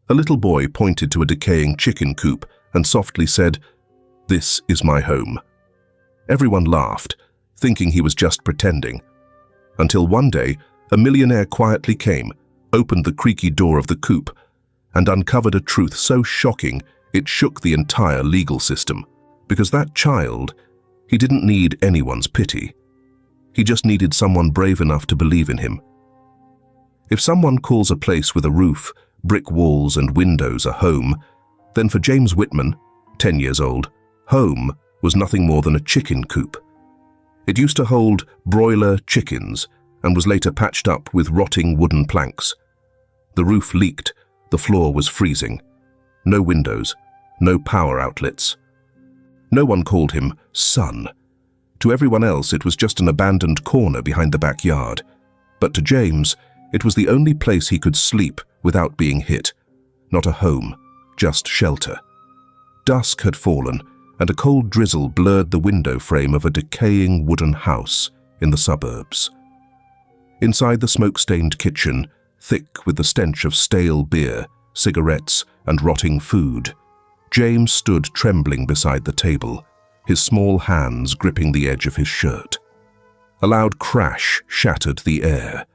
A little boy pointed to a decaying chicken coop and softly said, "This is my home." Everyone laughed, thinking he was just pretending. Until one day, a millionaire quietly came, opened the creaky door of the coop, and uncovered a truth so shocking it shook the entire legal system. Because that child, he didn't need anyone's pity. He just needed someone brave enough to believe in him. If someone calls a place with a roof, brick walls and windows a home, then for James Whitman, 10 years old, home was nothing more than a chicken coop. It used to hold broiler chickens and was later patched up with rotting wooden planks. The roof leaked, the floor was freezing. No windows, no power outlets. No one called him son. To everyone else, it was just an abandoned corner behind the backyard. But to James, it was the only place he could sleep without being hit. Not a home, just shelter. Dusk had fallen, and a cold drizzle blurred the window frame of a decaying wooden house in the suburbs. Inside the smoke-stained kitchen, thick with the stench of stale beer, cigarettes, and rotting food, James stood trembling beside the table, his small hands gripping the edge of his shirt. A loud crash shattered the air.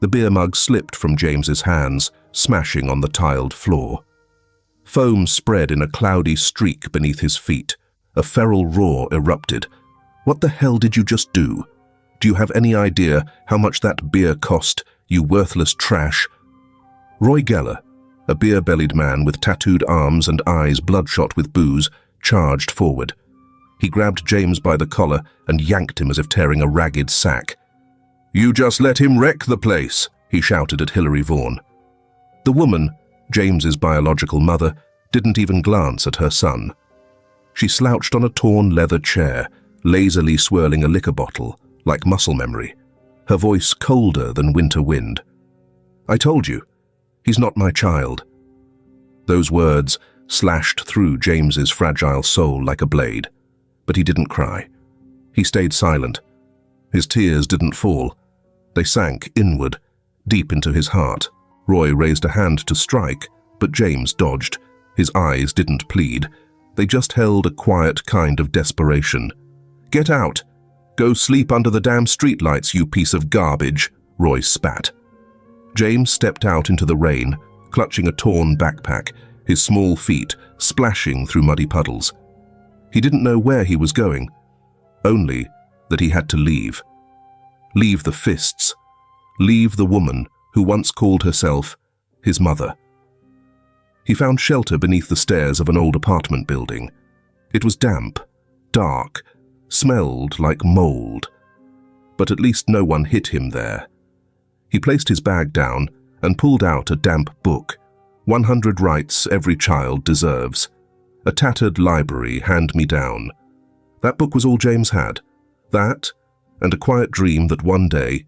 The beer mug slipped from James's hands, smashing on the tiled floor. Foam spread in a cloudy streak beneath his feet. A feral roar erupted. "What the hell did you just do? Do you have any idea how much that beer cost, you worthless trash?" Roy Geller, a beer-bellied man with tattooed arms and eyes bloodshot with booze, charged forward. He grabbed James by the collar and yanked him as if tearing a ragged sack. "You just let him wreck the place," he shouted at Hilary Vaughan. The woman, James's biological mother, didn't even glance at her son. She slouched on a torn leather chair, lazily swirling a liquor bottle, like muscle memory, her voice colder than winter wind. "I told you, he's not my child." Those words slashed through James's fragile soul like a blade, but he didn't cry. He stayed silent. His tears didn't fall. They sank inward, deep into his heart. Roy raised a hand to strike, but James dodged. His eyes didn't plead. They just held a quiet kind of desperation. "Get out! Go sleep under the damn streetlights, you piece of garbage," Roy spat. James stepped out into the rain, clutching a torn backpack, his small feet splashing through muddy puddles. He didn't know where he was going, only that he had to leave. Leave the fists. Leave the woman who once called herself his mother. He found shelter beneath the stairs of an old apartment building. It was damp, dark, smelled like mold. But at least no one hit him there. He placed his bag down and pulled out a damp book, 100 Rights Every Child Deserves, a tattered library hand-me-down. That book was all James had. That, and a quiet dream that one day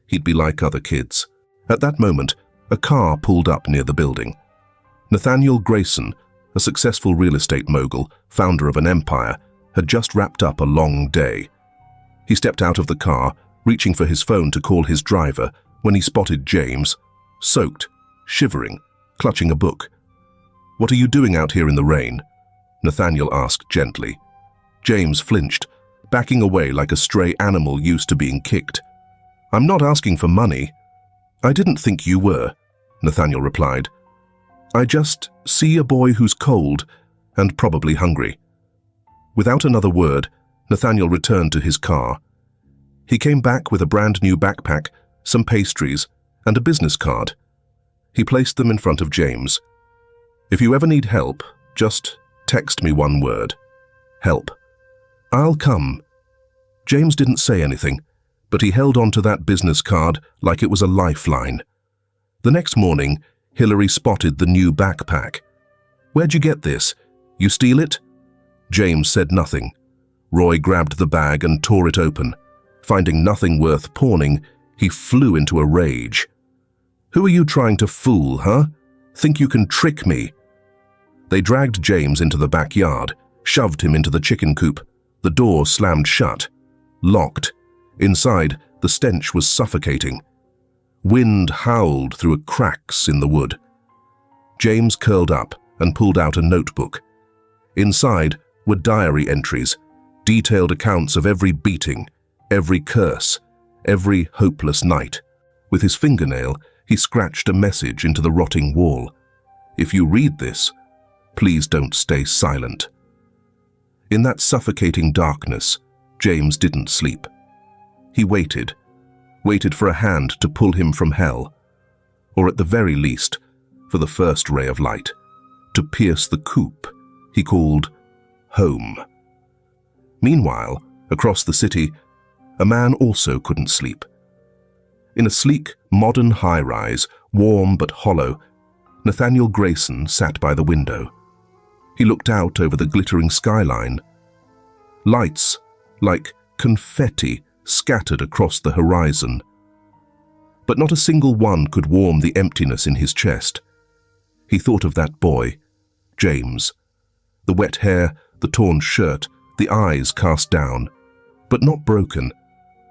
he'd be like other kids. At that moment, a car pulled up near the building. Nathaniel Grayson, a successful real estate mogul, founder of an empire, had just wrapped up a long day. He stepped out of the car, reaching for his phone to call his driver, when he spotted James, soaked, shivering, clutching a book. "What are you doing out here in the rain?" Nathaniel asked gently. James flinched, backing away like a stray animal used to being kicked. "I'm not asking for money." "I didn't think you were," Nathaniel replied. "I just see a boy who's cold and probably hungry." Without another word, Nathaniel returned to his car. He came back with a brand new backpack, some pastries, and a business card. He placed them in front of James. "If you ever need help, just text me one word. Help. I'll come." James didn't say anything, but he held on to that business card like it was a lifeline. The next morning, Hilary spotted the new backpack. "Where'd you get this? You steal it?" James said nothing. Roy grabbed the bag and tore it open. Finding nothing worth pawning, he flew into a rage. "Who are you trying to fool, huh? Think you can trick me?" They dragged James into the backyard, shoved him into the chicken coop. The door slammed shut. Locked. Inside, the stench was suffocating. Wind howled through cracks in the wood. James curled up and pulled out a notebook. Inside were diary entries, detailed accounts of every beating, every curse, every hopeless night. With his fingernail, he scratched a message into the rotting wall. "If you read this, please don't stay silent." In that suffocating darkness, James didn't sleep. He waited for a hand to pull him from hell, or at the very least, for the first ray of light, to pierce the coop he called home. Meanwhile, across the city, a man also couldn't sleep. In a sleek, modern high-rise, warm but hollow, Nathaniel Grayson sat by the window. He looked out over the glittering skyline. Lights, like confetti, scattered across the horizon. But not a single one could warm the emptiness in his chest. He thought of that boy, James. The wet hair, the torn shirt, the eyes cast down, but not broken.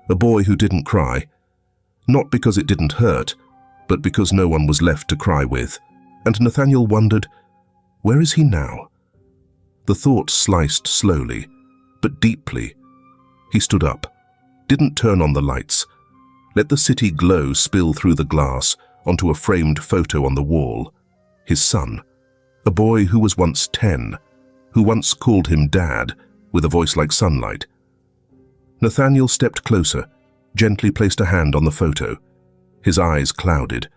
A boy who didn't cry. Not because it didn't hurt, but because no one was left to cry with. And Nathaniel wondered, where is he now? The thought sliced slowly, but deeply. He stood up, didn't turn on the lights, let the city glow spill through the glass onto a framed photo on the wall. His son, a boy who was once 10, who once called him Dad, with a voice like sunlight. Nathaniel stepped closer, gently placed a hand on the photo. His eyes clouded,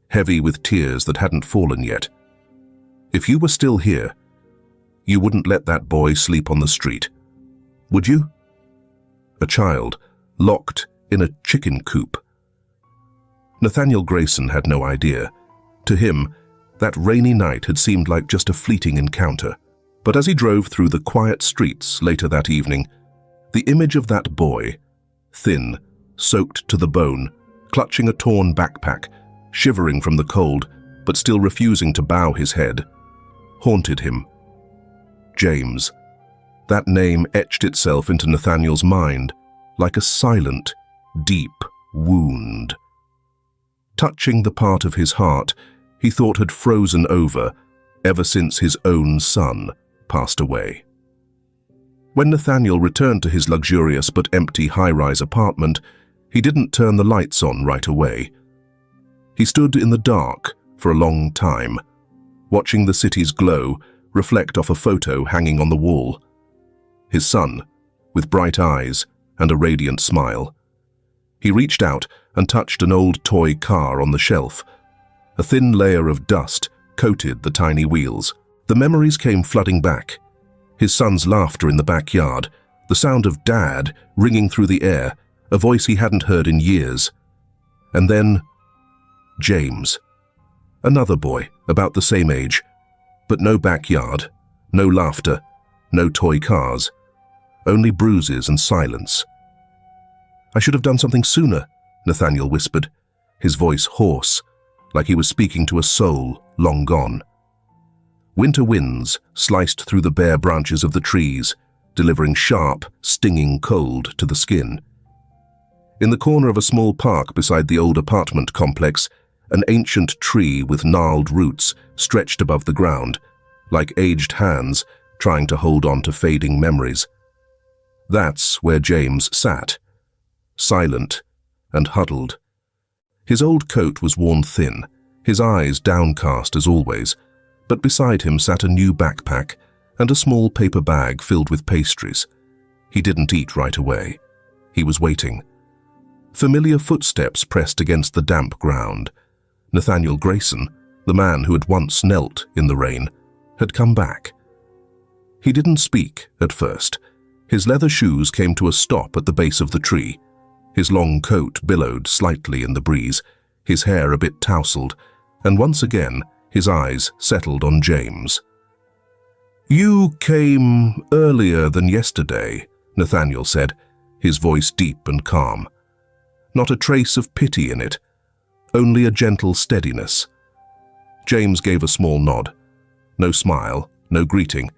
heavy with tears that hadn't fallen yet. "If you were still here, you wouldn't let that boy sleep on the street, would you?" A child, locked in a chicken coop. Nathaniel Grayson had no idea. To him, that rainy night had seemed like just a fleeting encounter. But as he drove through the quiet streets later that evening, the image of that boy, thin, soaked to the bone, clutching a torn backpack, shivering from the cold, but still refusing to bow his head, haunted him. James. That name etched itself into Nathaniel's mind like a silent, deep wound. Touching the part of his heart he thought had frozen over ever since his own son passed away. When Nathaniel returned to his luxurious but empty high-rise apartment, he didn't turn the lights on right away. He stood in the dark for a long time, watching the city's glow reflect off a photo hanging on the wall. His son, with bright eyes and a radiant smile. He reached out and touched an old toy car on the shelf. A thin layer of dust coated the tiny wheels. The memories came flooding back. His son's laughter in the backyard, the sound of Dad ringing through the air, a voice he hadn't heard in years. And then, James. Another boy, about the same age, but no backyard, no laughter, no toy cars, only bruises and silence. "I should have done something sooner," Nathaniel whispered, his voice hoarse, like he was speaking to a soul long gone. Winter winds sliced through the bare branches of the trees, delivering sharp, stinging cold to the skin. In the corner of a small park beside the old apartment complex, an ancient tree with gnarled roots stretched above the ground, like aged hands trying to hold on to fading memories. That's where James sat, silent and huddled. His old coat was worn thin, his eyes downcast as always, but beside him sat a new backpack and a small paper bag filled with pastries. He didn't eat right away. He was waiting. Familiar footsteps pressed against the damp ground. Nathaniel Grayson, the man who had once knelt in the rain, had come back. He didn't speak at first. His leather shoes came to a stop at the base of the tree. His long coat billowed slightly in the breeze, his hair a bit tousled, and once again his eyes settled on James. "You came earlier than yesterday," Nathaniel said, his voice deep and calm. Not a trace of pity in it, only a gentle steadiness. James gave a small nod. No smile, no greeting.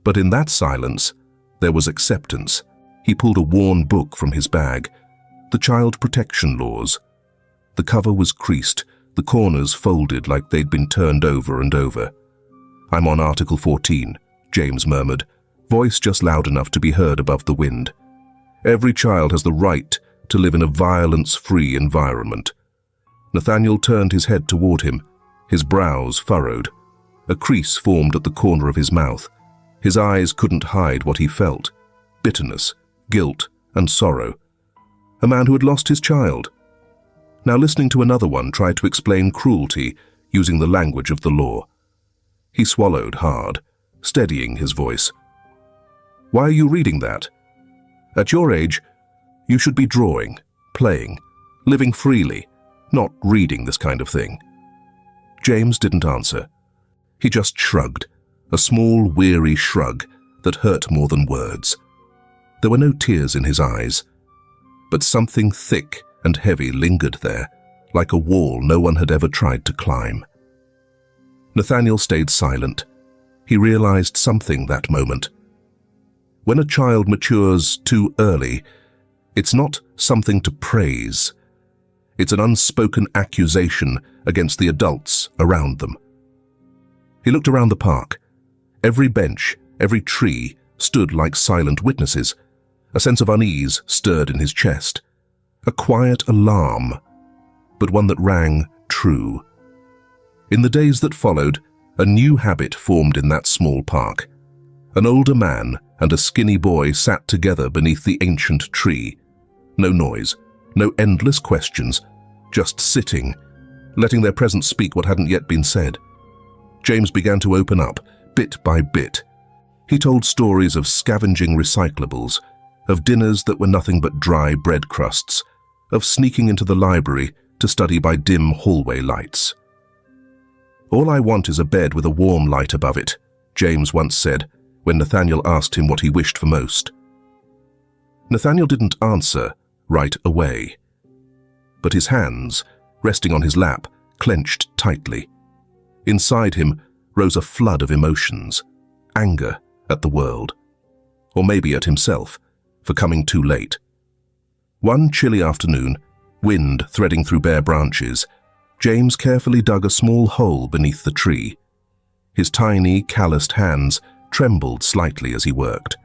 But in that silence, there was acceptance. He pulled a worn book from his bag, the Child Protection Laws. The cover was creased, The corners folded like they'd been turned over and over. "I'm on Article 14, James murmured, voice just loud enough to be heard above the wind. "Every child has the right to live in a violence-free environment." Nathaniel turned his head toward him, his brows furrowed. A crease formed at the corner of his mouth. His eyes couldn't hide what he felt: bitterness, guilt, and sorrow. A man who had lost his child. Now listening to another one try to explain cruelty using the language of the law. He swallowed hard, steadying his voice. "Why are you reading that? At your age, you should be drawing, playing, living freely, not reading this kind of thing." James didn't answer. He just shrugged, a small, weary shrug that hurt more than words. There were no tears in his eyes, but something thick and heavy lingered there, like a wall no one had ever tried to climb. Nathaniel stayed silent. He realized something that moment. When a child matures too early, it's not something to praise. It's an unspoken accusation against the adults around them. He looked around the park. Every bench, every tree stood like silent witnesses. A sense of unease stirred in his chest. A quiet alarm, but one that rang true. In the days that followed, a new habit formed in that small park. An older man and a skinny boy sat together beneath the ancient tree. No noise, no endless questions, just sitting, letting their presence speak what hadn't yet been said. James began to open up, bit by bit. He told stories of scavenging recyclables, of dinners that were nothing but dry bread crusts, of sneaking into the library to study by dim hallway lights. "All I want is a bed with a warm light above it," James once said when Nathaniel asked him what he wished for most. Nathaniel didn't answer right away, but his hands, resting on his lap, clenched tightly. Inside him rose a flood of emotions: anger at the world, or maybe at himself for coming too late. One chilly afternoon, wind threading through bare branches, James carefully dug a small hole beneath the tree. His tiny, calloused hands trembled slightly as he worked.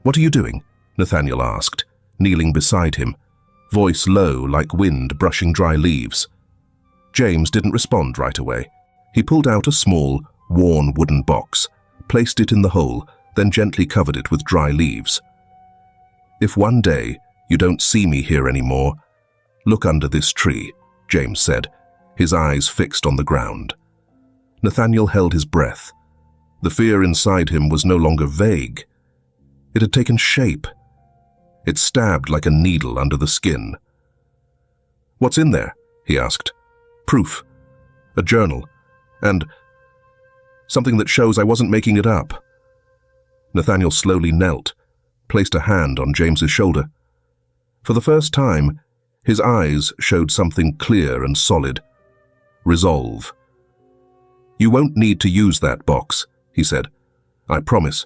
"What are you doing?" Nathaniel asked, kneeling beside him, voice low like wind brushing dry leaves. James didn't respond right away. He pulled out a small, worn wooden box, placed it in the hole, then gently covered it with dry leaves. "If one day you don't see me here anymore, look under this tree," James said, his eyes fixed on the ground. Nathaniel held his breath. The fear inside him was no longer vague. It had taken shape. It stabbed like a needle under the skin. "What's in there?" he asked. "Proof. A journal. And something that shows I wasn't making it up." Nathaniel slowly knelt, placed a hand on James's shoulder. For the first time, his eyes showed something clear and solid. Resolve. "You won't need to use that box," he said. "I promise."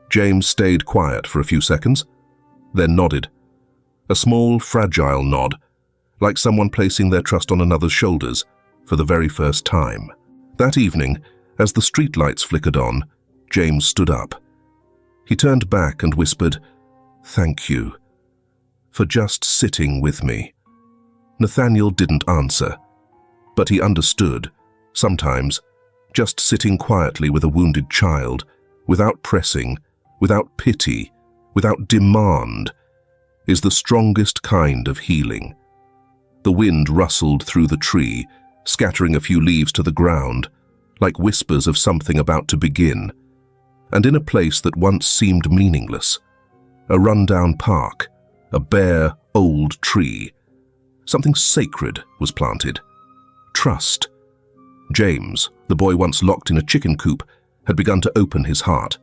James stayed quiet for a few seconds, then nodded. A small, fragile nod, like someone placing their trust on another's shoulders for the very first time. That evening, as the streetlights flickered on, James stood up. He turned back and whispered, "Thank you for just sitting with me." Nathaniel didn't answer, but he understood. Sometimes, just sitting quietly with a wounded child, without pressing, without pity, without demand, is the strongest kind of healing. The wind rustled through the tree, scattering a few leaves to the ground, like whispers of something about to begin. And in a place that once seemed meaningless, a rundown park, a bare, old tree, something sacred was planted. Trust. James, the boy once locked in a chicken coop, had begun to open his heart,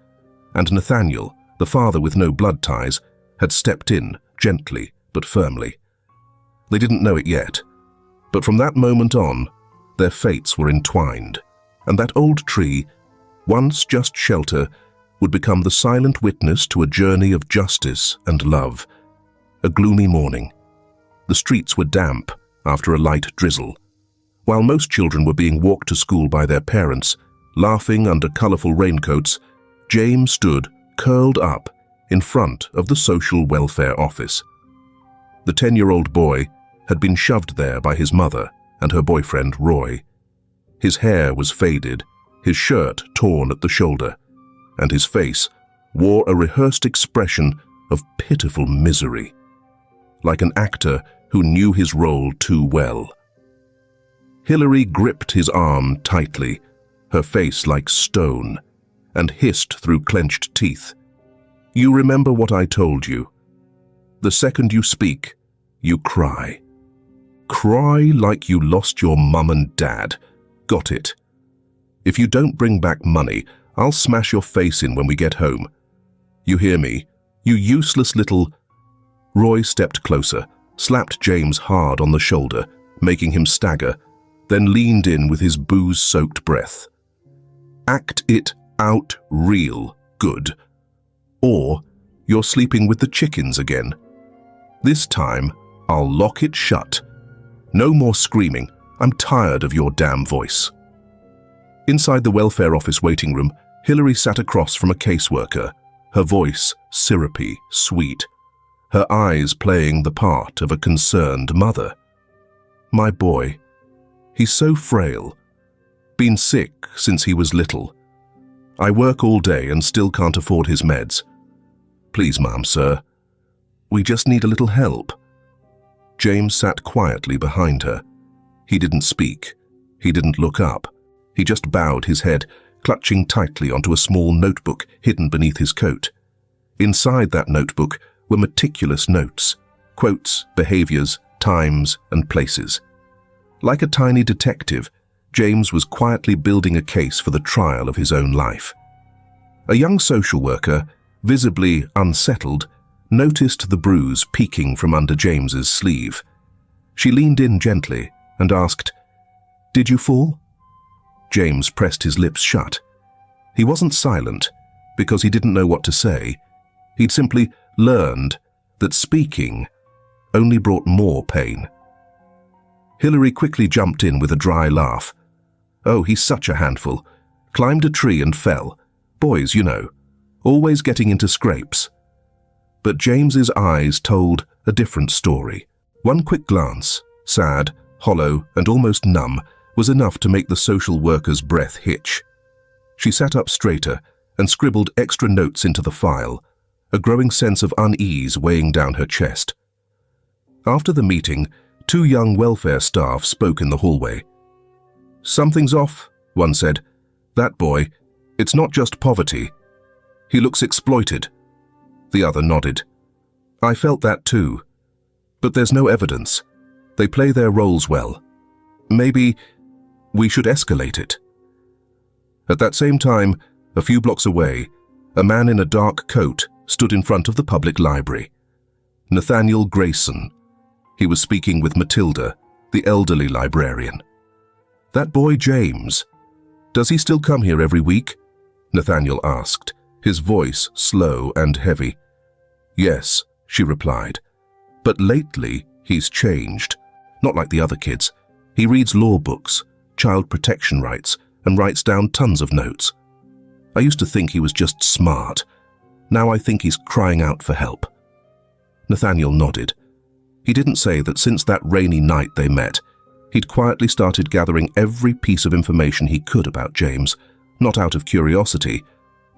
and Nathaniel, the father with no blood ties, had stepped in, gently but firmly. They didn't know it yet, but from that moment on, their fates were entwined, and that old tree, once just shelter, would become the silent witness to a journey of justice and love. A gloomy morning. The streets were damp, after a light drizzle. While most children were being walked to school by their parents, laughing under colourful raincoats, James stood curled up in front of the social welfare office. The 10-year-old boy had been shoved there by his mother and her boyfriend Roy. His hair was faded, his shirt torn at the shoulder, and his face wore a rehearsed expression of pitiful misery, like an actor who knew his role too well. Hillary gripped his arm tightly, her face like stone, and hissed through clenched teeth. "You remember what I told you. The second you speak, you cry. Cry like you lost your mum and dad. Got it? If you don't bring back money, I'll smash your face in when we get home. You hear me? You useless little—" Roy stepped closer, slapped James hard on the shoulder, making him stagger, then leaned in with his booze-soaked breath. "Act it out real good, or you're sleeping with the chickens again. This time, I'll lock it shut. No more screaming. I'm tired of your damn voice." Inside the welfare office waiting room, Hillary sat across from a caseworker, her voice syrupy, sweet, her eyes playing the part of a concerned mother. "My boy, he's so frail. Been sick since he was little. I work all day and still can't afford his meds. Please, ma'am, sir. We just need a little help." James sat quietly behind her. He didn't speak. He didn't look up. He just bowed his head, clutching tightly onto a small notebook hidden beneath his coat. Inside that notebook were meticulous notes, quotes, behaviors, times, and places. Like a tiny detective, James was quietly building a case for the trial of his own life. A young social worker, visibly unsettled, noticed the bruise peeking from under James's sleeve. She leaned in gently and asked, "Did you fall?" James pressed his lips shut. He wasn't silent because he didn't know what to say. He'd simply learned that speaking only brought more pain. Hillary quickly jumped in with a dry laugh. "Oh, he's such a handful. Climbed a tree and fell. Boys, you know, always getting into scrapes." But James's eyes told a different story. One quick glance, sad, hollow, and almost numb, was enough to make the social worker's breath hitch. She sat up straighter and scribbled extra notes into the file, a growing sense of unease weighing down her chest. After the meeting, 2 young welfare staff spoke in the hallway. "Something's off," one said. "That boy, it's not just poverty. He looks exploited." The other nodded. "I felt that too. But there's no evidence. They play their roles well. Maybe we should escalate it." At that same time, a few blocks away, a man in a dark coat stood in front of the public library. Nathaniel Grayson. He was speaking with Matilda, the elderly librarian. "That boy James, does he still come here every week?" Nathaniel asked, his voice slow and heavy. "Yes," she replied. "But lately he's changed. Not like the other kids. He reads law books, child protection rights, and writes down tons of notes. I used to think he was just smart. Now I think he's crying out for help." Nathaniel nodded. He didn't say that since that rainy night they met, he'd quietly started gathering every piece of information he could about James, not out of curiosity,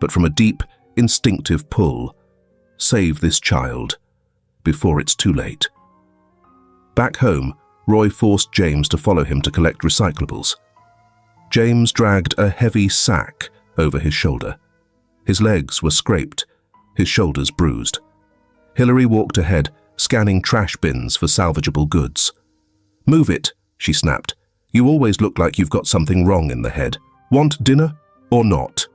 but from a deep, instinctive pull. Save this child before it's too late. Back home, Roy forced James to follow him to collect recyclables. James dragged a heavy sack over his shoulder. His legs were scraped, his shoulders bruised. Hillary walked ahead, scanning trash bins for salvageable goods. "Move it," she snapped. "You always look like you've got something wrong in the head. Want dinner or not?"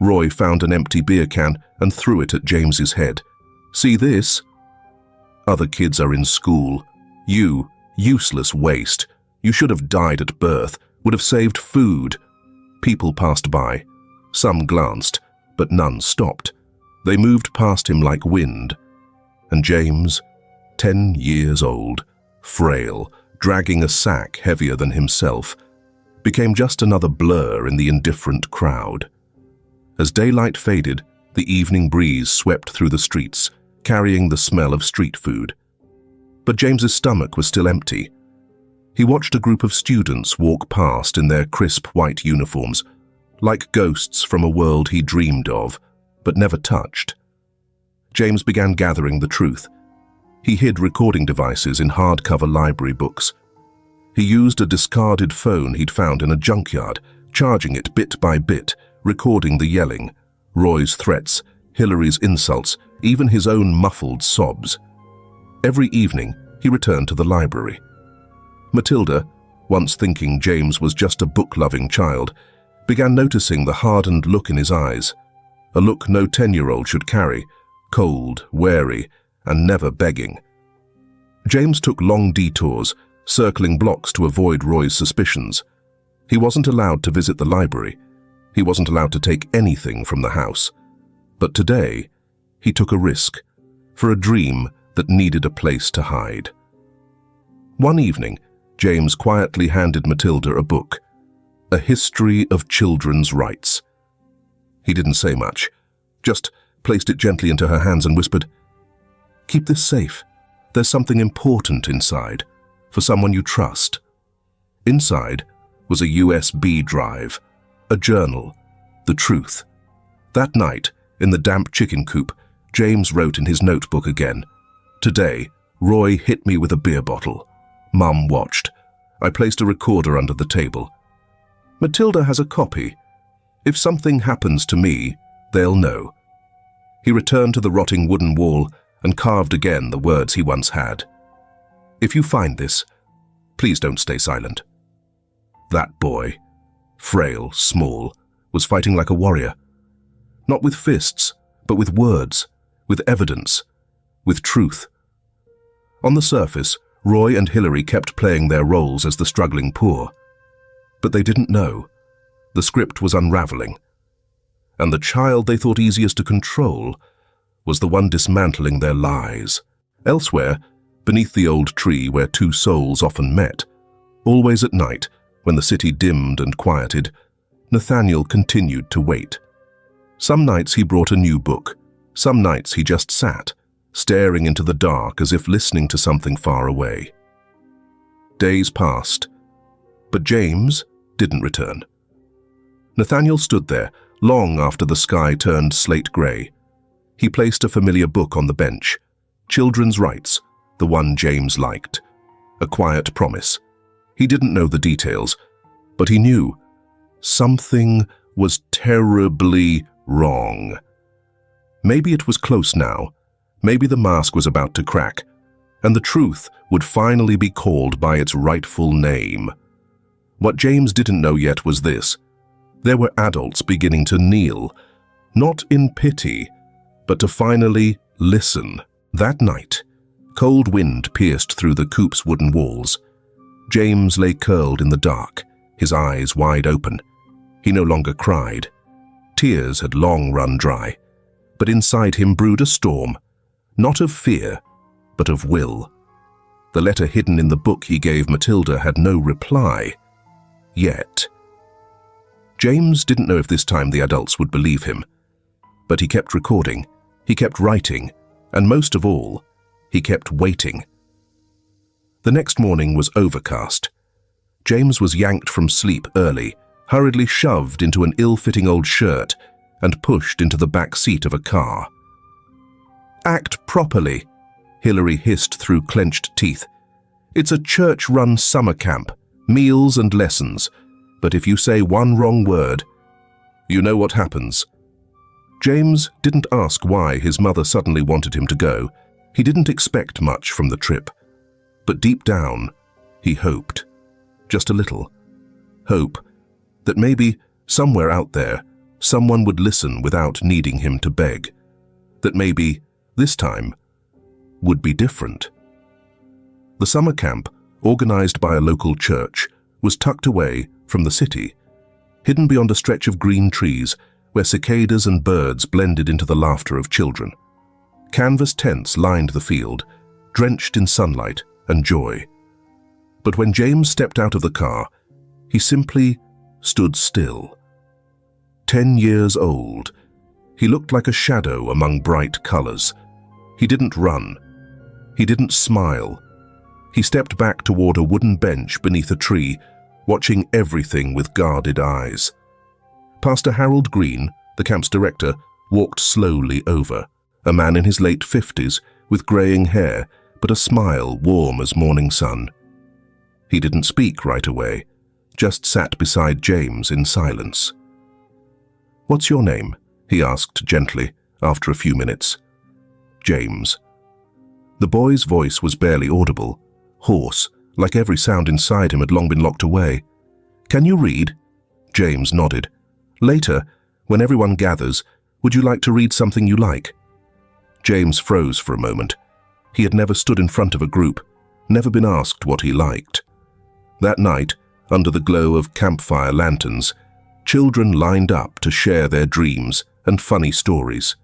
Roy found an empty beer can and threw it at James's head. "See this? Other kids are in school. You, useless waste. You should have died at birth, would have saved food." People passed by. Some glanced, but none stopped. They moved past him like wind. And James, 10 years old, frail, dragging a sack heavier than himself, became just another blur in the indifferent crowd. As daylight faded, the evening breeze swept through the streets, carrying the smell of street food. But James's stomach was still empty. He watched a group of students walk past in their crisp white uniforms, like ghosts from a world he dreamed of, but never touched. James began gathering the truth. He hid recording devices in hardcover library books. He used a discarded phone he'd found in a junkyard, charging it bit by bit, recording the yelling, Roy's threats, Hillary's insults, even his own muffled sobs. Every evening, he returned to the library. Matilda, once thinking James was just a book-loving child, began noticing the hardened look in his eyes, a look no 10-year-old should carry, cold, wary, and never begging. James took long detours, circling blocks to avoid Roy's suspicions. He wasn't allowed to visit the library. He wasn't allowed to take anything from the house. But today, he took a risk, for a dream that needed a place to hide. One evening, James quietly handed Matilda a book, A History of Children's Rights. He didn't say much, just placed it gently into her hands and whispered, "Keep this safe. There's something important inside, for someone you trust." Inside was a USB drive, a journal, the truth. That night, in the damp chicken coop, James wrote in his notebook again, "Today, Roy hit me with a beer bottle. Mum watched. I placed a recorder under the table. Matilda has a copy. If something happens to me, they'll know." He returned to the rotting wooden wall and carved again the words he once had. "If you find this, please don't stay silent." That boy, frail, small, was fighting like a warrior. Not with fists, but with words, with evidence, with truth. On the surface, Roy and Hillary kept playing their roles as the struggling poor. But they didn't know. The script was unraveling. And the child they thought easiest to control was the one dismantling their lies. Elsewhere, beneath the old tree where two souls often met, always at night, when the city dimmed and quieted, Nathaniel continued to wait. Some nights he brought a new book. Some nights he just sat, staring into the dark as if listening to something far away. Days passed, but James didn't return. Nathaniel stood there, long after the sky turned slate grey. He placed a familiar book on the bench, Children's Rights, the one James liked. A quiet promise. He didn't know the details, but he knew something was terribly wrong. Maybe it was close now. Maybe the mask was about to crack, and the truth would finally be called by its rightful name. What James didn't know yet was this. There were adults beginning to kneel, not in pity, but to finally listen. That night, cold wind pierced through the coop's wooden walls. James lay curled in the dark, his eyes wide open. He no longer cried. Tears had long run dry, but inside him brewed a storm, not of fear, but of will. The letter hidden in the book he gave Matilda had no reply. Yet. James didn't know if this time the adults would believe him, but he kept recording, he kept writing, and most of all, he kept waiting. The next morning was overcast. James was yanked from sleep early, hurriedly shoved into an ill-fitting old shirt, and pushed into the back seat of a car. "Act properly," Hillary hissed through clenched teeth. "It's a church-run summer camp, meals and lessons, but if you say one wrong word, you know what happens." James didn't ask why his mother suddenly wanted him to go. He didn't expect much from the trip. But deep down, he hoped. Just a little. Hope that maybe, somewhere out there, someone would listen without needing him to beg. That maybe, this time, would be different. The summer camp, organized by a local church, was tucked away from the city, hidden beyond a stretch of green trees where cicadas and birds blended into the laughter of children. Canvas tents lined the field, drenched in sunlight and joy. But when James stepped out of the car, he simply stood still. 10 years old, he looked like a shadow among bright colors. He didn't run. He didn't smile. He stepped back toward a wooden bench beneath a tree, watching everything with guarded eyes. Pastor Harold Green, the camp's director, walked slowly over, a man in his late 50s with graying hair, but a smile warm as morning sun. He didn't speak right away, just sat beside James in silence. "What's your name?" he asked gently after a few minutes. "James." The boy's voice was barely audible, hoarse, like every sound inside him had long been locked away. "Can you read?" James nodded. "Later, when everyone gathers, would you like to read something you like?" James froze for a moment. He had never stood in front of a group, never been asked what he liked. That night, under the glow of campfire lanterns, children lined up to share their dreams and funny stories.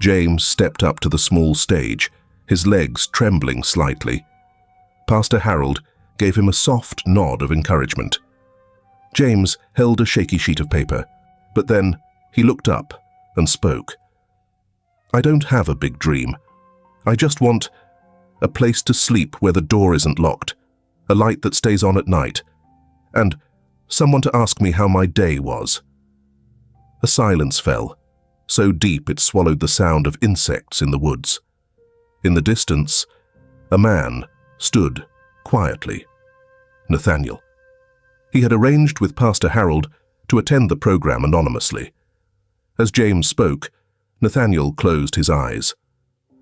James stepped up to the small stage, his legs trembling slightly. Pastor Harold gave him a soft nod of encouragement. James held a shaky sheet of paper, but then he looked up and spoke. "I don't have a big dream. I just want a place to sleep where the door isn't locked, a light that stays on at night, and someone to ask me how my day was." A silence fell, so deep it swallowed the sound of insects in the woods. In the distance, a man stood quietly. Nathaniel. He had arranged with Pastor Harold to attend the program anonymously. As James spoke, Nathaniel closed his eyes.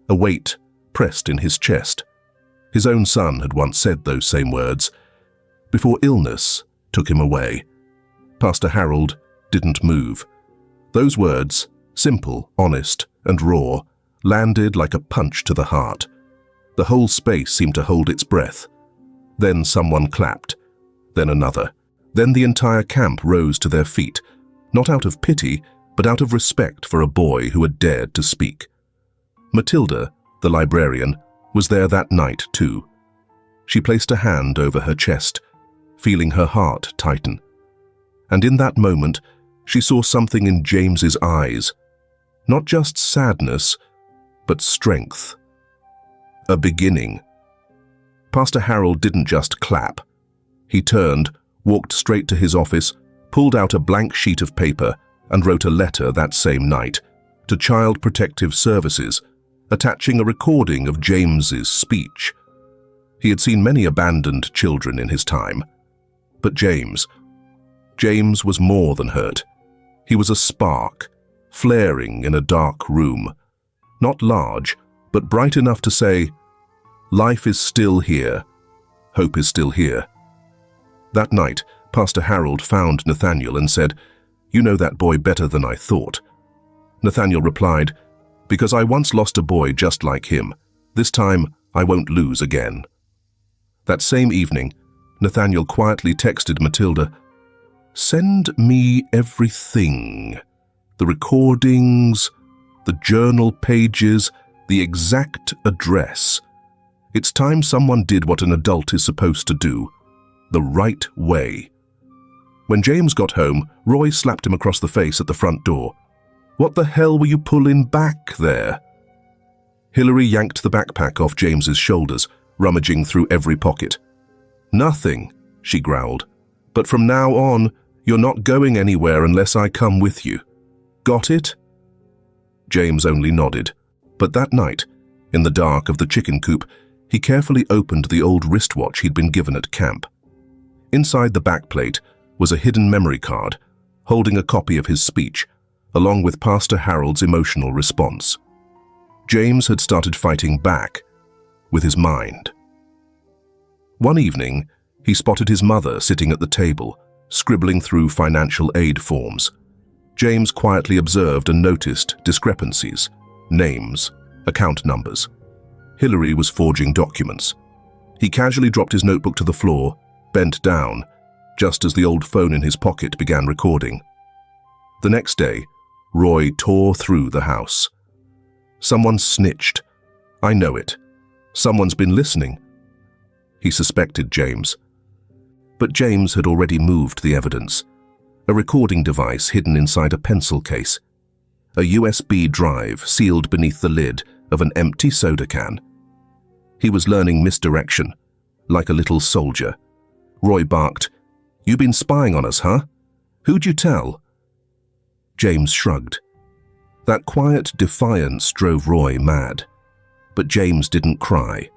A weight pressed in his chest. His own son had once said those same words, before illness took him away. Pastor Harold didn't move. Those words, simple, honest, and raw, landed like a punch to the heart. The whole space seemed to hold its breath. Then someone clapped, then another. Then the entire camp rose to their feet, not out of pity, but out of respect for a boy who had dared to speak. Matilda, the librarian, was there that night too. She placed a hand over her chest, feeling her heart tighten. And in that moment, she saw something in James's eyes. Not just sadness, but strength. A beginning. Pastor Harold didn't just clap. He turned, walked straight to his office, pulled out a blank sheet of paper, and wrote a letter that same night to Child Protective Services, attaching a recording of James's speech. He had seen many abandoned children in his time. But James was more than hurt. He was a spark, flaring in a dark room. Not large, but bright enough to say, "Life is still here. Hope is still here." That night, Pastor Harold found Nathaniel and said, "You know that boy better than I thought." Nathaniel replied, "Because I once lost a boy just like him. This time, I won't lose again." That same evening, Nathaniel quietly texted Matilda, "Send me everything. The recordings, the journal pages, the exact address. It's time someone did what an adult is supposed to do, the right way." When James got home, Roy slapped him across the face at the front door. "What the hell were you pulling back there?" Hillary yanked the backpack off James's shoulders, rummaging through every pocket. "Nothing," she growled. "But from now on, you're not going anywhere unless I come with you. Got it?" James only nodded. But that night, in the dark of the chicken coop, he carefully opened the old wristwatch he'd been given at camp. Inside the backplate was a hidden memory card, holding a copy of his speech, along with Pastor Harold's emotional response. James had started fighting back with his mind. One evening, he spotted his mother sitting at the table, scribbling through financial aid forms. James quietly observed and noticed discrepancies, names, account numbers. Hillary was forging documents. He casually dropped his notebook to the floor, bent down, just as the old phone in his pocket began recording. The next day, Roy tore through the house. "Someone snitched. I know it. Someone's been listening." He suspected James. But James had already moved the evidence. A recording device hidden inside a pencil case. A USB drive sealed beneath the lid of an empty soda can. He was learning misdirection, like a little soldier. Roy barked, "You been spying on us, huh? Who'd you tell?" James shrugged. That quiet defiance drove Roy mad. But James didn't cry.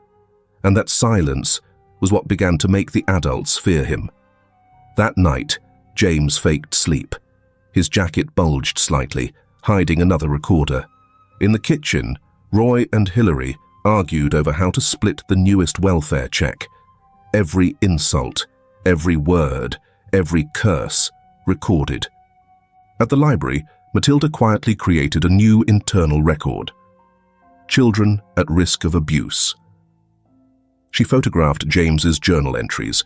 And that silence was what began to make the adults fear him. That night, James faked sleep. His jacket bulged slightly, hiding another recorder. In the kitchen, Roy and Hillary argued over how to split the newest welfare check. Every insult, every word, every curse, recorded. At the library, Matilda quietly created a new internal record. Children at risk of abuse. She photographed James's journal entries,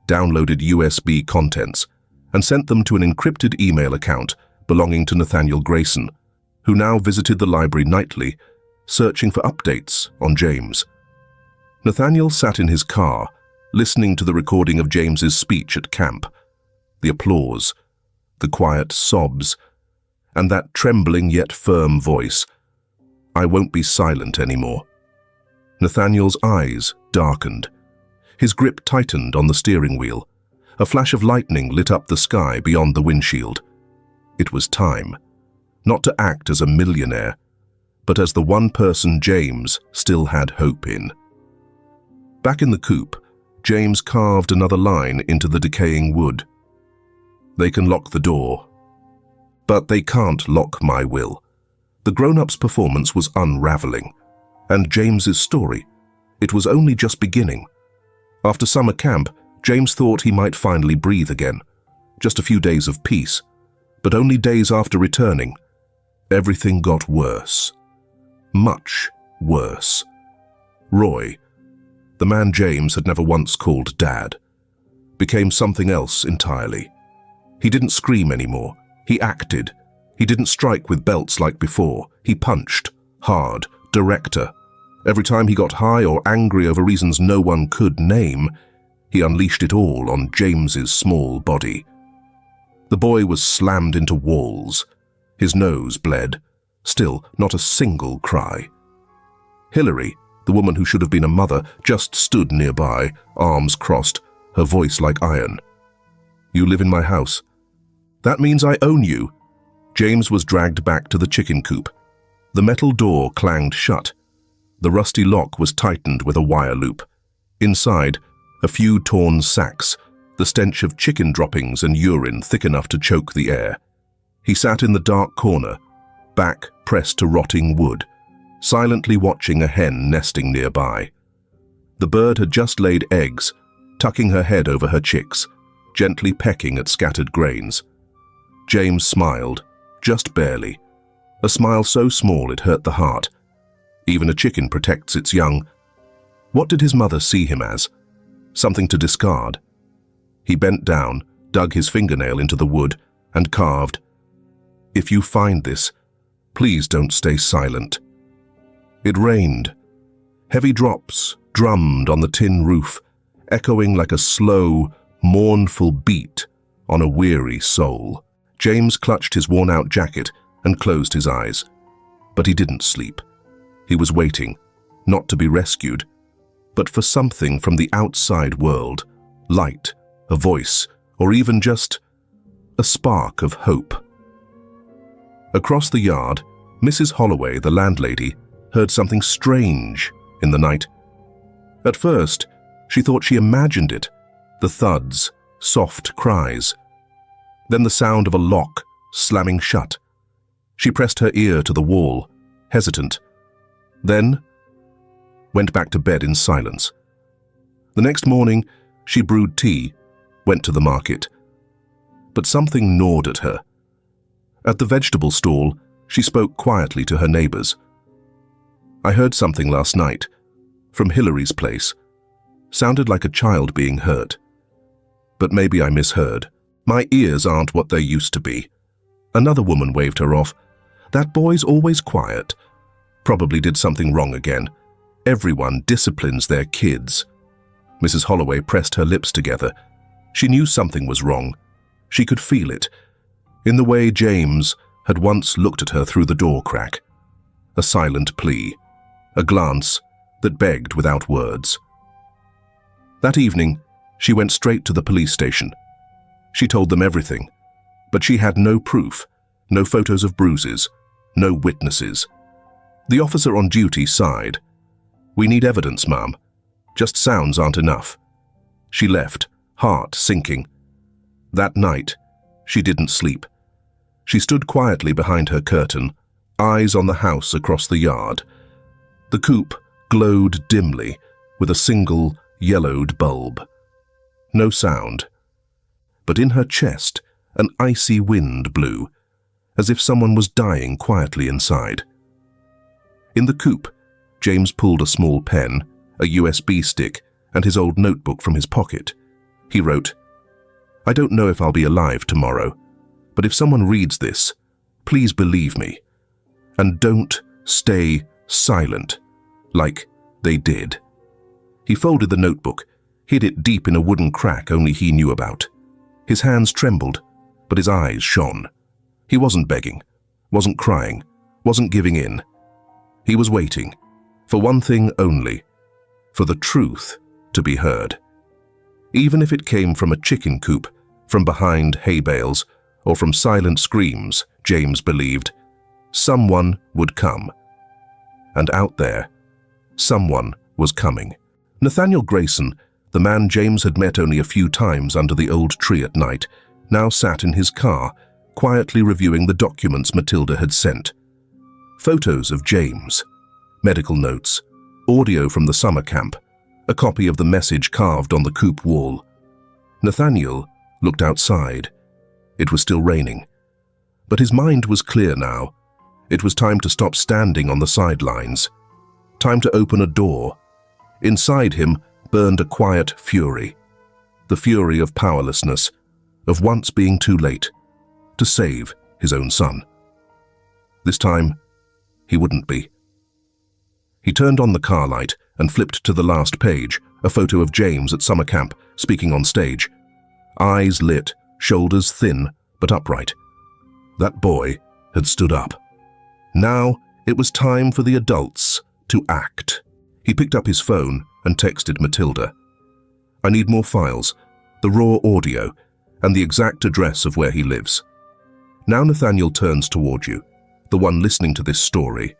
downloaded USB contents, and sent them to an encrypted email account belonging to Nathaniel Grayson, who now visited the library nightly, searching for updates on James. Nathaniel sat in his car, listening to the recording of James's speech at camp. The applause, the quiet sobs, and that trembling yet firm voice. "I won't be silent anymore." Nathaniel's eyes darkened. His grip tightened on the steering wheel. A flash of lightning lit up the sky beyond the windshield. It was time, not to act as a millionaire, but as the one person James still had hope in. Back in the coop, James carved another line into the decaying wood. "They can lock the door, but they can't lock my will." The grown-ups' performance was unraveling, and James's story, it was only just beginning. After summer camp, James thought he might finally breathe again. Just a few days of peace. But only days after returning, everything got worse. Much worse. Roy, the man James had never once called Dad, became something else entirely. He didn't scream anymore. He acted. He didn't strike with belts like before. He punched. Hard. Director. Every time he got high or angry over reasons no one could name, he unleashed it all on James's small body. The boy was slammed into walls. His nose bled. Still, not a single cry. Hillary, the woman who should have been a mother, just stood nearby, arms crossed, her voice like iron. "You live in my house. That means I own you." James was dragged back to the chicken coop. The metal door clanged shut. The rusty lock was tightened with a wire loop. Inside, a few torn sacks, the stench of chicken droppings and urine thick enough to choke the air. He sat in the dark corner, back pressed to rotting wood, silently watching a hen nesting nearby. The bird had just laid eggs, tucking her head over her chicks, gently pecking at scattered grains. James smiled, just barely, a smile so small it hurt the heart. Even a chicken protects its young. What did his mother see him as? Something to discard? He bent down, dug his fingernail into the wood, and carved, "If you find this, please don't stay silent." It rained. Heavy drops drummed on the tin roof, echoing like a slow, mournful beat on a weary soul. James clutched his worn-out jacket and closed his eyes. But he didn't sleep. He was waiting, not to be rescued, but for something from the outside world, light, a voice, or even just a spark of hope. Across the yard, Mrs. Holloway, the landlady, heard something strange in the night. At first, she thought she imagined it, the thuds, soft cries. Then the sound of a lock slamming shut. She pressed her ear to the wall, hesitant. Then went back to bed in silence. The next morning, she brewed tea, went to the market. But something gnawed at her. At the vegetable stall, she spoke quietly to her neighbors. "I heard something last night, from Hillary's place. Sounded like a child being hurt. But maybe I misheard. My ears aren't what they used to be." Another woman waved her off. "That boy's always quiet. Probably did something wrong again. Everyone disciplines their kids." Mrs. Holloway pressed her lips together. She knew something was wrong. She could feel it, in the way James had once looked at her through the door crack. A silent plea, a glance that begged without words. That evening, she went straight to the police station. She told them everything, but she had no proof, no photos of bruises, no witnesses. The officer on duty sighed. "We need evidence, ma'am. Just sounds aren't enough." She left, heart sinking. That night, she didn't sleep. She stood quietly behind her curtain, eyes on the house across the yard. The coop glowed dimly with a single yellowed bulb. No sound. But in her chest, an icy wind blew, as if someone was dying quietly inside. In the coop, James pulled a small pen, a USB stick, and his old notebook from his pocket. He wrote, "I don't know if I'll be alive tomorrow, but if someone reads this, please believe me. And don't stay silent, like they did." He folded the notebook, hid it deep in a wooden crack only he knew about. His hands trembled, but his eyes shone. He wasn't begging, wasn't crying, wasn't giving in. He was waiting, for one thing only, for the truth to be heard. Even if it came from a chicken coop, from behind hay bales, or from silent screams, James believed, someone would come. And out there, someone was coming. Nathaniel Grayson, the man James had met only a few times under the old tree at night, now sat in his car, quietly reviewing the documents Matilda had sent. Photos of James, medical notes, audio from the summer camp, a copy of the message carved on the coop wall. Nathaniel looked outside. It was still raining. But his mind was clear now. It was time to stop standing on the sidelines. Time to open a door. Inside him burned a quiet fury. The fury of powerlessness, of once being too late to save his own son. This time, he wouldn't be. He turned on the car light and flipped to the last page, a photo of James at summer camp, speaking on stage. Eyes lit, shoulders thin but upright. That boy had stood up. Now it was time for the adults to act. He picked up his phone and texted Matilda. "I need more files, the raw audio, and the exact address of where he lives." Now Nathaniel turns toward you, the one listening to this story.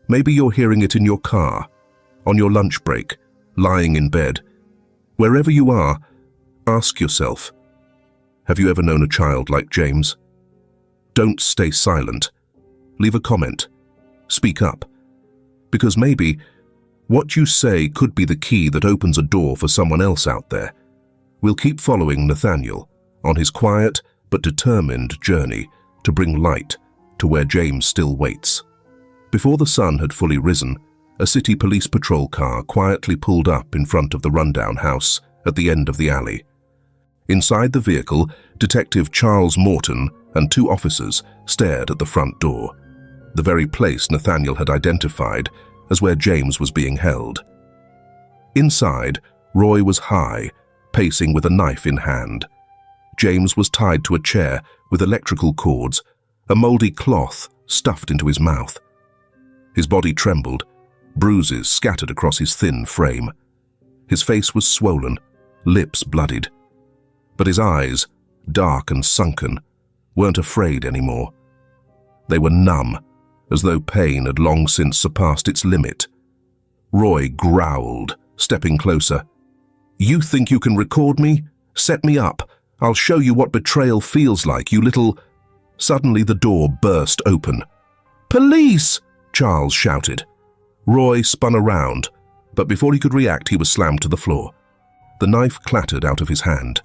Maybe you're hearing it in your car, on your lunch break, lying in bed. Wherever you are, ask yourself, have you ever known a child like James? Don't stay silent. Leave a comment. Speak up. Because maybe what you say could be the key that opens a door for someone else out there. We'll keep following Nathaniel on his quiet but determined journey to bring light to where James still waits. Before the sun had fully risen, a city police patrol car quietly pulled up in front of the rundown house at the end of the alley. Inside the vehicle, Detective Charles Morton and two officers stared at the front door, the very place Nathaniel had identified as where James was being held. Inside, Roy was high, pacing with a knife in hand. James was tied to a chair with electrical cords, a moldy cloth stuffed into his mouth. His body trembled, bruises scattered across his thin frame. His face was swollen, lips bloodied. But his eyes, dark and sunken, weren't afraid anymore. They were numb, as though pain had long since surpassed its limit. Roy growled, stepping closer. "You think you can record me? Set me up. I'll show you what betrayal feels like, you little—" Suddenly the door burst open. "Police!" Charles shouted. Roy spun around, but before he could react, he was slammed to the floor. The knife clattered out of his hand.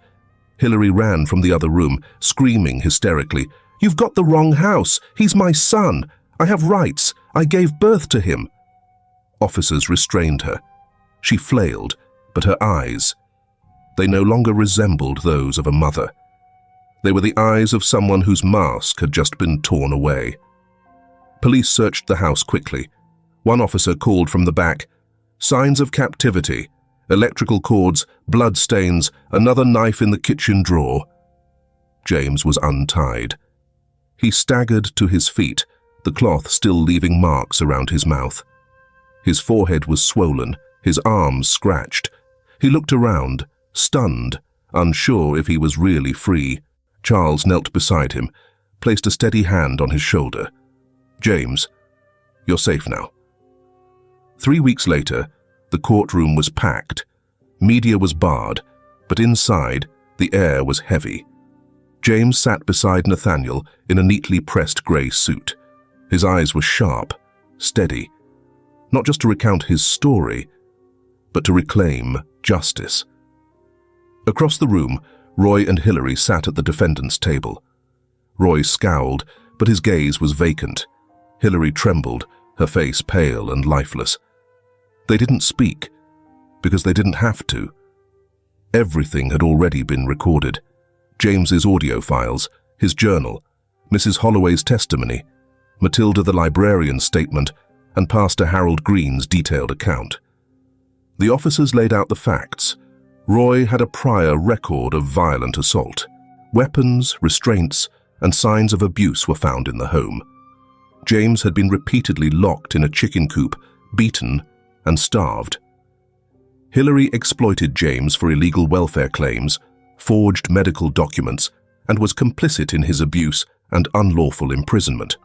Hillary ran from the other room, screaming hysterically, "You've got the wrong house! He's my son! I have rights! I gave birth to him!" Officers restrained her. She flailed, but her eyes, they no longer resembled those of a mother. They were the eyes of someone whose mask had just been torn away. Police searched the house quickly. One officer called from the back, "Signs of captivity," Electrical cords, blood stains, another knife in the kitchen drawer. James was untied. He staggered to his feet, the cloth still leaving marks around his mouth. His forehead was swollen, his arms scratched. He looked around, stunned, unsure if he was really free. Charles knelt beside him, placed a steady hand on his shoulder. "James, you're safe now." 3 weeks later, the courtroom was packed. Media was barred, but inside, the air was heavy. James sat beside Nathaniel in a neatly pressed grey suit. His eyes were sharp, steady, not just to recount his story, but to reclaim justice. Across the room, Roy and Hilary sat at the defendant's table. Roy scowled, but his gaze was vacant. Hilary trembled, her face pale and lifeless. They didn't speak, because they didn't have to. Everything had already been recorded. James's audio files, his journal, Mrs. Holloway's testimony, Matilda the librarian's statement, and Pastor Harold Green's detailed account. The officers laid out the facts. Roy had a prior record of violent assault. Weapons, restraints, and signs of abuse were found in the home. James had been repeatedly locked in a chicken coop, beaten, and starved. Hilary exploited James for illegal welfare claims, forged medical documents, and was complicit in his abuse and unlawful imprisonment.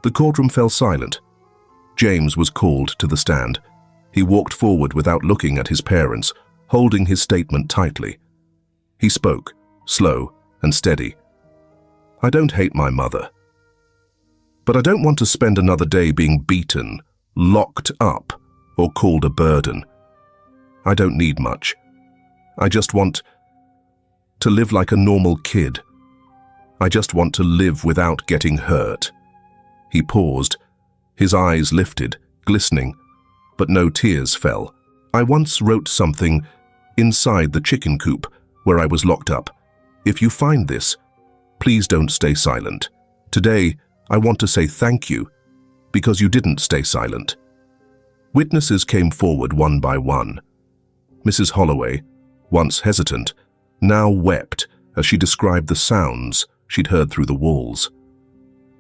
The courtroom fell silent. James was called to the stand. He walked forward without looking at his parents, holding his statement tightly. He spoke, slow and steady. "I don't hate my mother. But I don't want to spend another day being beaten, locked up, or called a burden. I don't need much. I just want to live like a normal kid. I just want to live without getting hurt." He paused, his eyes lifted, glistening, but no tears fell. "I once wrote something inside the chicken coop where I was locked up. If you find this, please don't stay silent. Today, I want to say thank you, because you didn't stay silent." Witnesses came forward one by one. Mrs. Holloway, once hesitant, now wept as she described the sounds she'd heard through the walls.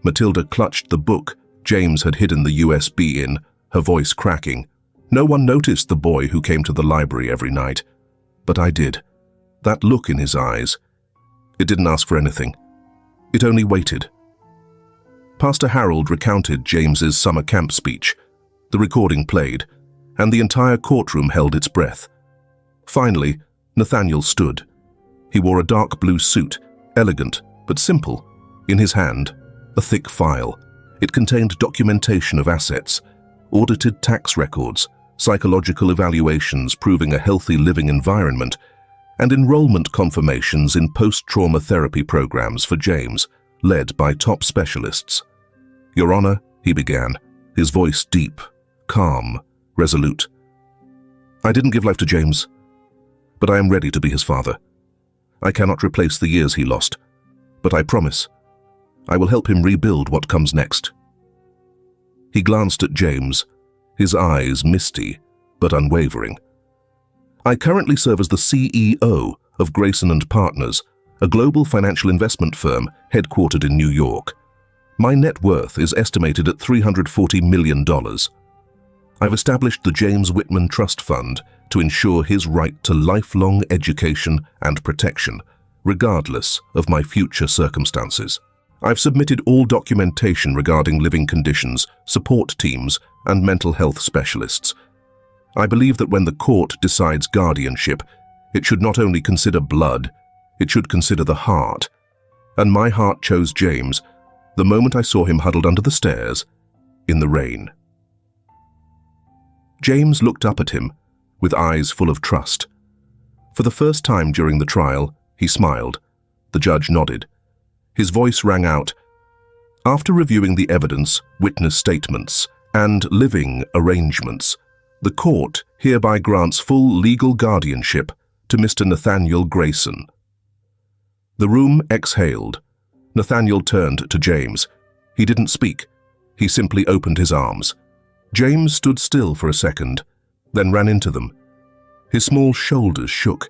Matilda clutched the book James had hidden the USB in, her voice cracking. "No one noticed the boy who came to the library every night, but I did. That look in his eyes. It didn't ask for anything. It only waited." Pastor Harold recounted James's summer camp speech. The recording played, and the entire courtroom held its breath. Finally, Nathaniel stood. He wore a dark blue suit, elegant but simple. In his hand, a thick file. It contained documentation of assets, audited tax records, psychological evaluations proving a healthy living environment, and enrollment confirmations in post-trauma therapy programs for James, led by top specialists. "Your Honor," he began, his voice deep, calm, resolute. "I didn't give life to James, but I am ready to be his father. I cannot replace the years he lost, but I promise I will help him rebuild what comes next." He glanced at James, his eyes misty but unwavering. "I currently serve as the CEO of Grayson & Partners, a global financial investment firm headquartered in New York. My net worth is estimated at $340 million. I've established the James Whitman Trust Fund to ensure his right to lifelong education and protection, regardless of my future circumstances. I've submitted all documentation regarding living conditions, support teams, and mental health specialists. I believe that when the court decides guardianship, it should not only consider blood, it should consider the heart. And my heart chose James the moment I saw him huddled under the stairs in the rain." James looked up at him with eyes full of trust. For the first time during the trial, he smiled. The judge nodded. His voice rang out, "After reviewing the evidence, witness statements, and living arrangements, the court hereby grants full legal guardianship to Mr. Nathaniel Grayson." The room exhaled. Nathaniel turned to James. He didn't speak. He simply opened his arms. James stood still for a second, then ran into them. His small shoulders shook.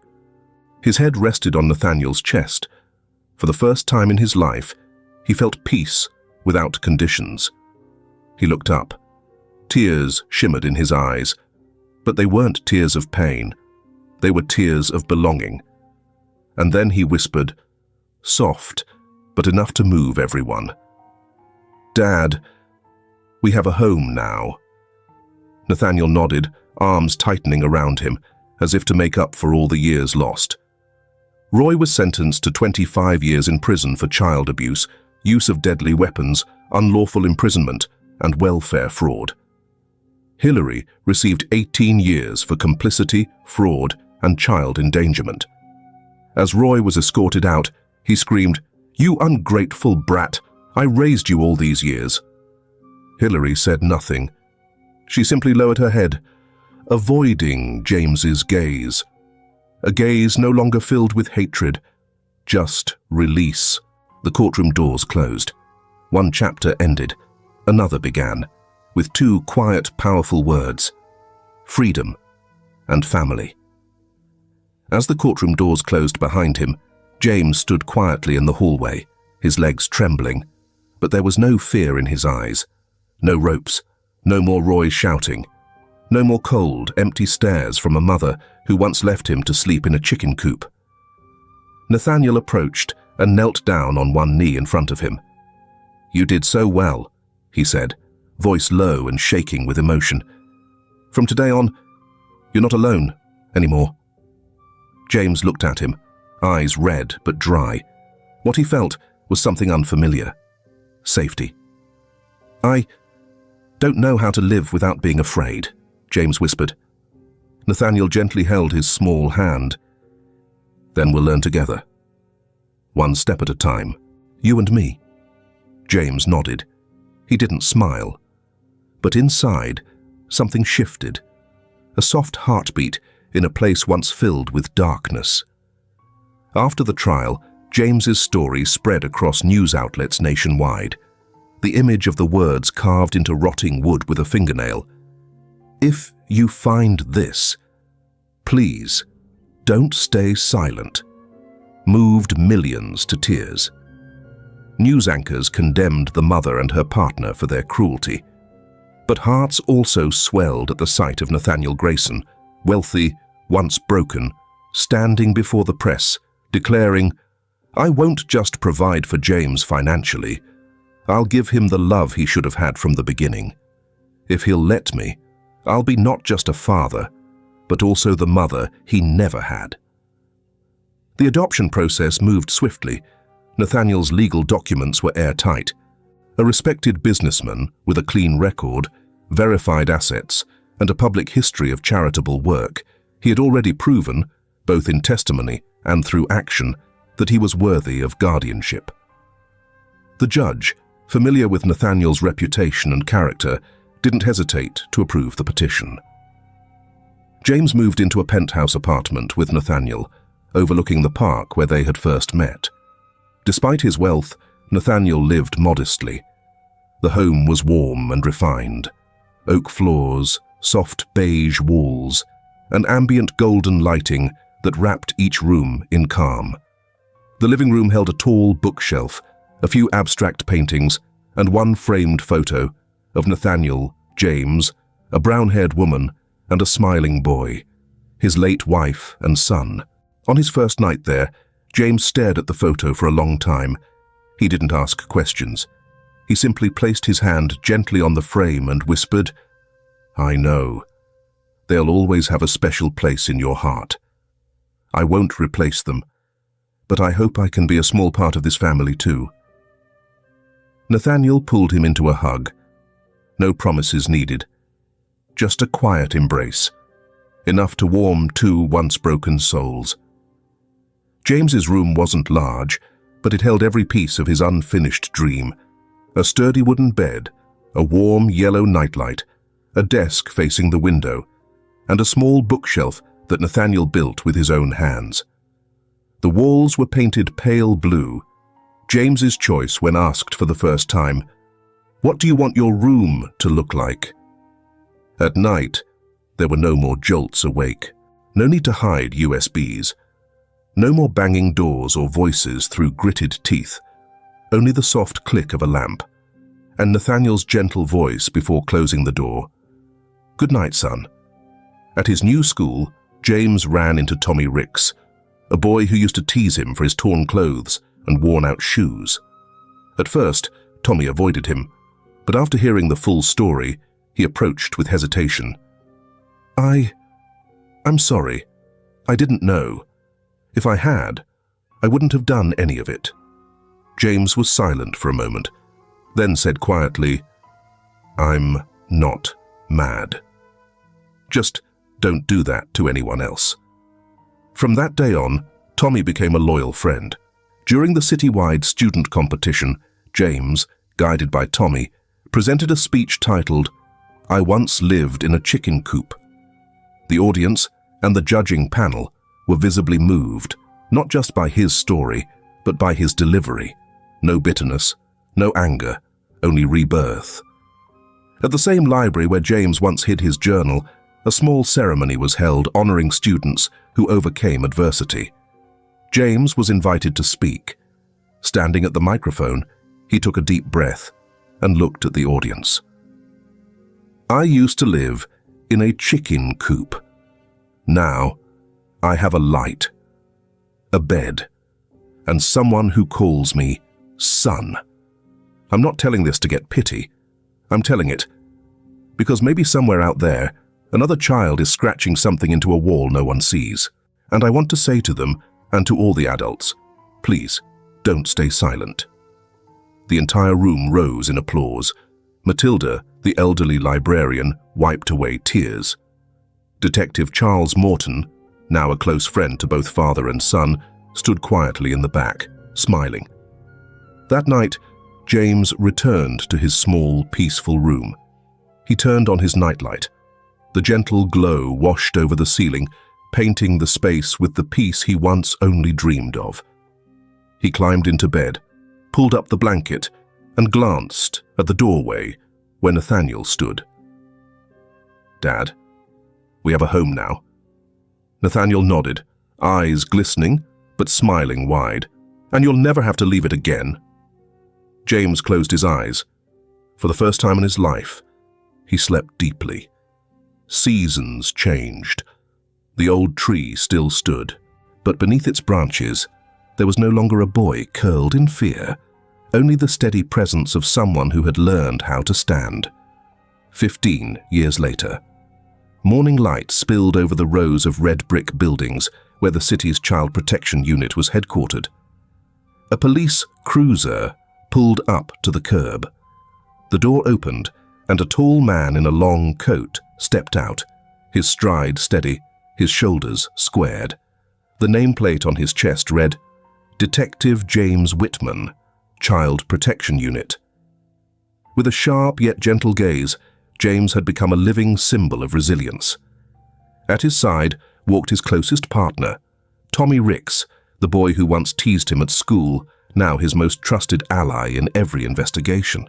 His head rested on Nathaniel's chest. For the first time in his life, he felt peace without conditions. He looked up. Tears shimmered in his eyes, but they weren't tears of pain. They were tears of belonging. And then he whispered, soft, but enough to move everyone. "Dad, we have a home now." Nathaniel nodded, arms tightening around him, as if to make up for all the years lost. Roy was sentenced to 25 years in prison for child abuse, use of deadly weapons, unlawful imprisonment, and welfare fraud. Hillary received 18 years for complicity, fraud, and child endangerment. As Roy was escorted out, he screamed, "You ungrateful brat! I raised you all these years." Hillary said nothing. She simply lowered her head, avoiding James's gaze. A gaze no longer filled with hatred, just release. The courtroom doors closed. One chapter ended, another began, with two quiet, powerful words: freedom and family. As the courtroom doors closed behind him, James stood quietly in the hallway, his legs trembling, but there was no fear in his eyes. No ropes, no more Roy shouting, no more cold, empty stares from a mother who once left him to sleep in a chicken coop. Nathaniel approached and knelt down on one knee in front of him. "You did so well," he said, voice low and shaking with emotion. "From today on, you're not alone anymore." James looked at him, eyes red but dry. What he felt was something unfamiliar. Safety. "I don't know how to live without being afraid," James whispered. Nathaniel gently held his small hand. "Then we'll learn together. One step at a time. You and me." James nodded. He didn't smile. But inside, something shifted. A soft heartbeat in a place once filled with darkness. After the trial, James's story spread across news outlets nationwide. The image of the words carved into rotting wood with a fingernail. "If you find this, please don't stay silent," moved millions to tears. News anchors condemned the mother and her partner for their cruelty. But hearts also swelled at the sight of Nathaniel Grayson, wealthy, once broken, standing before the press, declaring, "I won't just provide for James financially. I'll give him the love he should have had from the beginning. If he'll let me, I'll be not just a father, but also the mother he never had." The adoption process moved swiftly. Nathaniel's legal documents were airtight. A respected businessman with a clean record, verified assets, and a public history of charitable work, he had already proven, both in testimony and through action, that he was worthy of guardianship. The judge, familiar with Nathaniel's reputation and character, didn't hesitate to approve the petition. James moved into a penthouse apartment with Nathaniel, overlooking the park where they had first met. Despite his wealth, Nathaniel lived modestly. The home was warm and refined. Oak floors, soft beige walls, and ambient golden lighting that wrapped each room in calm. The living room held a tall bookshelf, a few abstract paintings, and one framed photo of Nathaniel, James, a brown-haired woman, and a smiling boy, his late wife and son. On his first night there, James stared at the photo for a long time. He didn't ask questions. He simply placed his hand gently on the frame and whispered, "I know. They'll always have a special place in your heart. I won't replace them, but I hope I can be a small part of this family too." Nathaniel pulled him into a hug. No promises needed. Just a quiet embrace, enough to warm two once broken souls. James's room wasn't large, but it held every piece of his unfinished dream. A sturdy wooden bed, a warm yellow nightlight, a desk facing the window, and a small bookshelf that Nathaniel built with his own hands. The walls were painted pale blue, James's choice when asked for the first time, "What do you want your room to look like?" At night, there were no more jolts awake. No need to hide USBs. No more banging doors or voices through gritted teeth. Only the soft click of a lamp, and Nathaniel's gentle voice before closing the door. "Good night, son." At his new school, James ran into Tommy Ricks, a boy who used to tease him for his torn clothes and worn-out shoes. At first, Tommy avoided him, but after hearing the full story, he approached with hesitation. I'm sorry. I didn't know. If I had, I wouldn't have done any of it." James was silent for a moment, then said quietly, "I'm not mad. Just don't do that to anyone else." From that day on, Tommy became a loyal friend. During the citywide student competition, James, guided by Tommy, presented a speech titled, "I Once Lived in a Chicken Coop." The audience and the judging panel were visibly moved, not just by his story, but by his delivery. No bitterness, no anger, only rebirth. At the same library where James once hid his journal, a small ceremony was held honoring students who overcame adversity. James was invited to speak. Standing at the microphone, he took a deep breath and looked at the audience. "I used to live in a chicken coop. Now, I have a light, a bed, and someone who calls me son. I'm not telling this to get pity. I'm telling it because maybe somewhere out there, another child is scratching something into a wall no one sees. And I want to say to them, and to all the adults, please, don't stay silent." The entire room rose in applause. Matilda, the elderly librarian, wiped away tears. Detective Charles Morton, now a close friend to both father and son, stood quietly in the back, smiling. That night, James returned to his small, peaceful room. He turned on his nightlight. The gentle glow washed over the ceiling, painting the space with the peace he once only dreamed of. He climbed into bed, pulled up the blanket, and glanced at the doorway where Nathaniel stood. "Dad, we have a home now." Nathaniel nodded, eyes glistening, but smiling wide. "And you'll never have to leave it again." James closed his eyes. For the first time in his life, he slept deeply. Seasons changed. The old tree still stood, but beneath its branches, there was no longer a boy curled in fear, only the steady presence of someone who had learned how to stand. 15 years later, morning light spilled over the rows of red brick buildings where the city's child protection unit was headquartered. A police cruiser pulled up to the curb. The door opened, and a tall man in a long coat stepped out, his stride steady, his shoulders squared. The nameplate on his chest read, "Detective James Whitman, Child Protection Unit." With a sharp yet gentle gaze, James had become a living symbol of resilience. At his side walked his closest partner, Tommy Ricks, the boy who once teased him at school, now his most trusted ally in every investigation.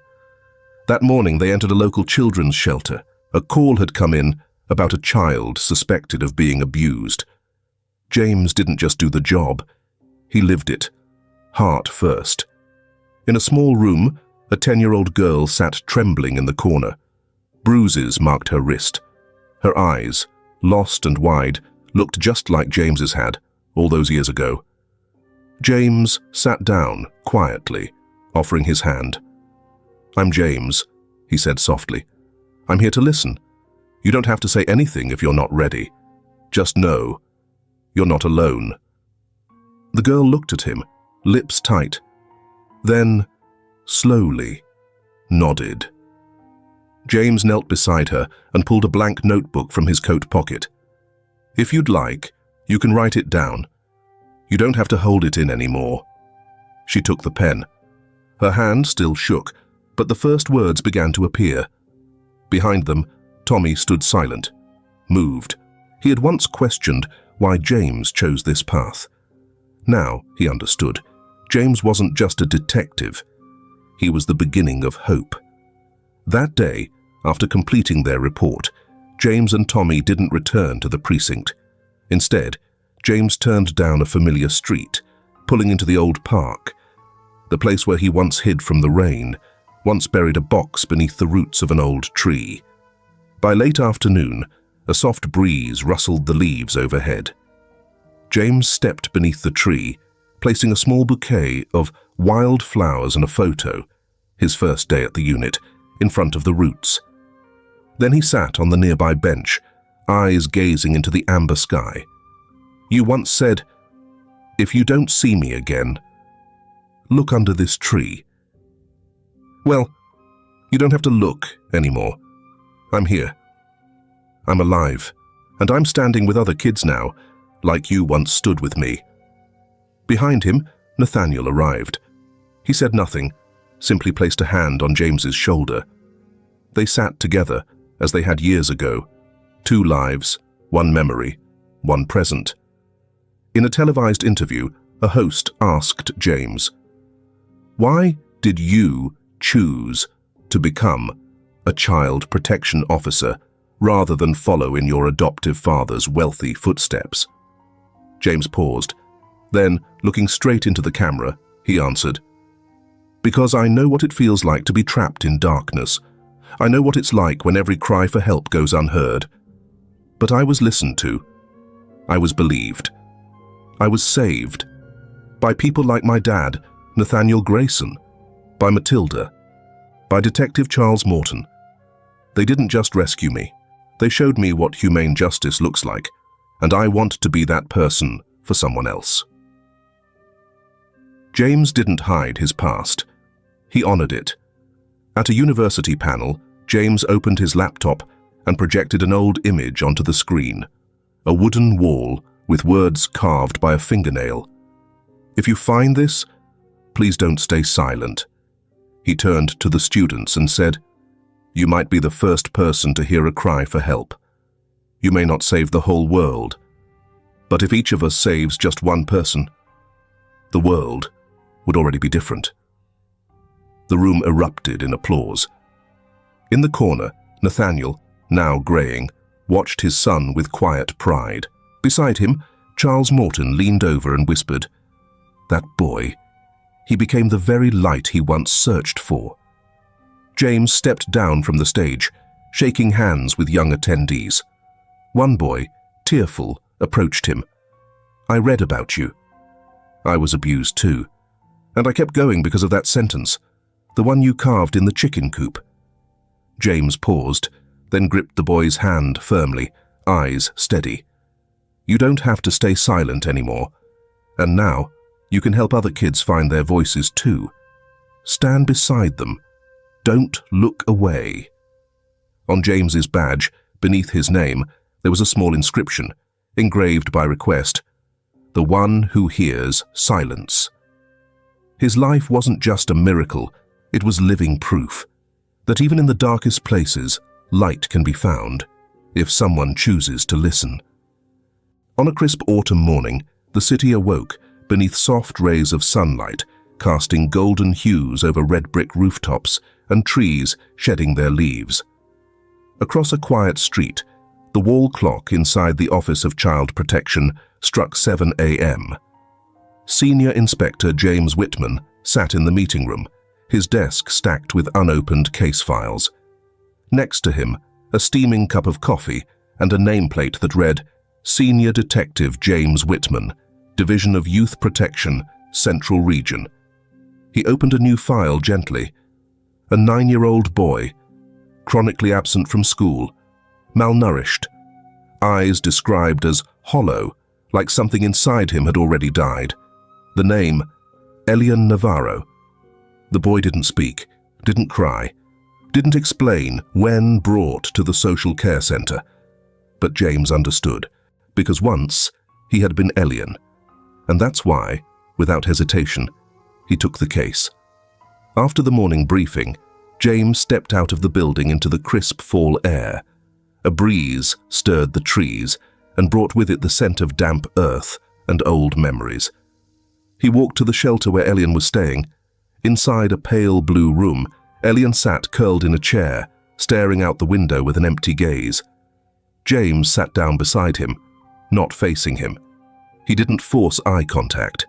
That morning they entered a local children's shelter. A call had come in about a child suspected of being abused. James didn't just do the job, he lived it, heart first. In a small room, a 10-year-old girl sat trembling in the corner. Bruises marked her wrist. Her eyes, lost and wide, looked just like James's had, all those years ago. James sat down quietly, offering his hand. "I'm James," he said softly. "I'm here to listen. You don't have to say anything if you're not ready. Just know, you're not alone." The girl looked at him, lips tight, then, slowly, nodded. James knelt beside her and pulled a blank notebook from his coat pocket. "If you'd like, you can write it down. You don't have to hold it in anymore." She took the pen. Her hand still shook, but the first words began to appear. Behind them, Tommy stood silent, moved. He had once questioned why James chose this path. Now, he understood, James wasn't just a detective. He was the beginning of hope. That day, after completing their report, James and Tommy didn't return to the precinct. Instead, James turned down a familiar street, pulling into the old park, the place where he once hid from the rain, once buried a box beneath the roots of an old tree. By late afternoon, a soft breeze rustled the leaves overhead. James stepped beneath the tree, placing a small bouquet of wild flowers and a photo, his first day at the unit, in front of the roots. Then he sat on the nearby bench, eyes gazing into the amber sky. "You once said, 'If you don't see me again, look under this tree.' Well, you don't have to look anymore. I'm here. I'm alive, and I'm standing with other kids now, like you once stood with me." Behind him, Nathaniel arrived. He said nothing, simply placed a hand on James's shoulder. They sat together, as they had years ago. 2 lives, 1 memory, 1 present. In a televised interview, a host asked James, "Why did you choose to become a child protection officer rather than follow in your adoptive father's wealthy footsteps?" James paused. Then, looking straight into the camera, he answered, "Because I know what it feels like to be trapped in darkness. I know what it's like when every cry for help goes unheard. But I was listened to. I was believed. I was saved. By people like my dad, Nathaniel Grayson. By Matilda. By Detective Charles Morton. They didn't just rescue me. They showed me what humane justice looks like, and I want to be that person for someone else." James didn't hide his past. He honored it. At a university panel, James opened his laptop and projected an old image onto the screen, a wooden wall with words carved by a fingernail. "If you find this, please don't stay silent." He turned to the students and said, "You might be the first person to hear a cry for help. You may not save the whole world, but if each of us saves just 1 person, the world would already be different." The room erupted in applause. In the corner, Nathaniel, now graying, watched his son with quiet pride. Beside him, Charles Morton leaned over and whispered, "That boy, he became the very light he once searched for." James stepped down from the stage, shaking hands with young attendees. One boy, tearful, approached him. "I read about you. I was abused too. And I kept going because of that sentence, the one you carved in the chicken coop." James paused, then gripped the boy's hand firmly, eyes steady. "You don't have to stay silent anymore. And now, you can help other kids find their voices too. Stand beside them. Don't look away." On James's badge, beneath his name, there was a small inscription, engraved by request, "The one who hears silence." His life wasn't just a miracle, it was living proof that even in the darkest places, light can be found if someone chooses to listen. On a crisp autumn morning, the city awoke beneath soft rays of sunlight, casting golden hues over red brick rooftops and trees shedding their leaves. Across a quiet street, the wall clock inside the Office of Child Protection struck 7 a.m. Senior Inspector James Whitman sat in the meeting room, his desk stacked with unopened case files. Next to him, a steaming cup of coffee and a nameplate that read, "Senior Detective James Whitman, Division of Youth Protection, Central Region." He opened a new file gently. A 9-year-old boy, chronically absent from school, malnourished, eyes described as hollow, like something inside him had already died. The name, Elian Navarro. The boy didn't speak, didn't cry, didn't explain when brought to the social care center. But James understood, because once he had been Elian. And that's why, without hesitation, he took the case. After the morning briefing, James stepped out of the building into the crisp fall air. A breeze stirred the trees and brought with it the scent of damp earth and old memories. He walked to the shelter where Elian was staying. Inside a pale blue room, Elian sat curled in a chair, staring out the window with an empty gaze. James sat down beside him, not facing him. He didn't force eye contact.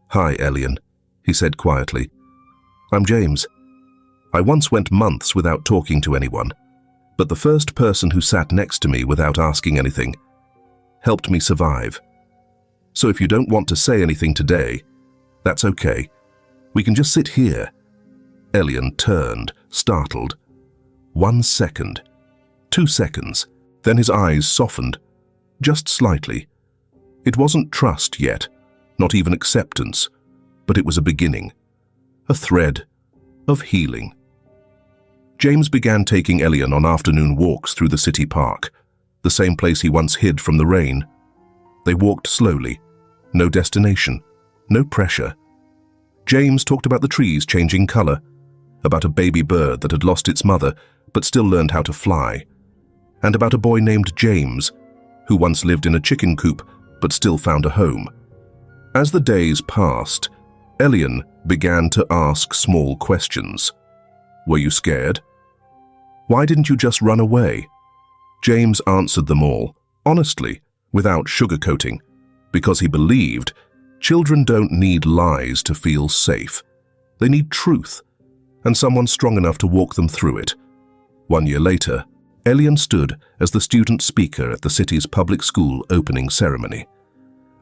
"Hi, Elian," he said quietly. "I'm James. I once went months without talking to anyone, but the first person who sat next to me without asking anything helped me survive. So if you don't want to say anything today, that's okay. We can just sit here." Elian turned, startled. 1 second, 2 seconds, then his eyes softened, just slightly. It wasn't trust yet, not even acceptance, but it was a beginning, a thread of healing. James began taking Elian on afternoon walks through the city park, the same place he once hid from the rain. They walked slowly, no destination, no pressure. James talked about the trees changing color, about a baby bird that had lost its mother but still learned how to fly, and about a boy named James who once lived in a chicken coop but still found a home. As the days passed, Elian began to ask small questions. "Were you scared? Why didn't you just run away?" James answered them all, honestly, without sugarcoating, because he believed children don't need lies to feel safe. They need truth, and someone strong enough to walk them through it. 1 year later, Elian stood as the student speaker at the city's public school opening ceremony.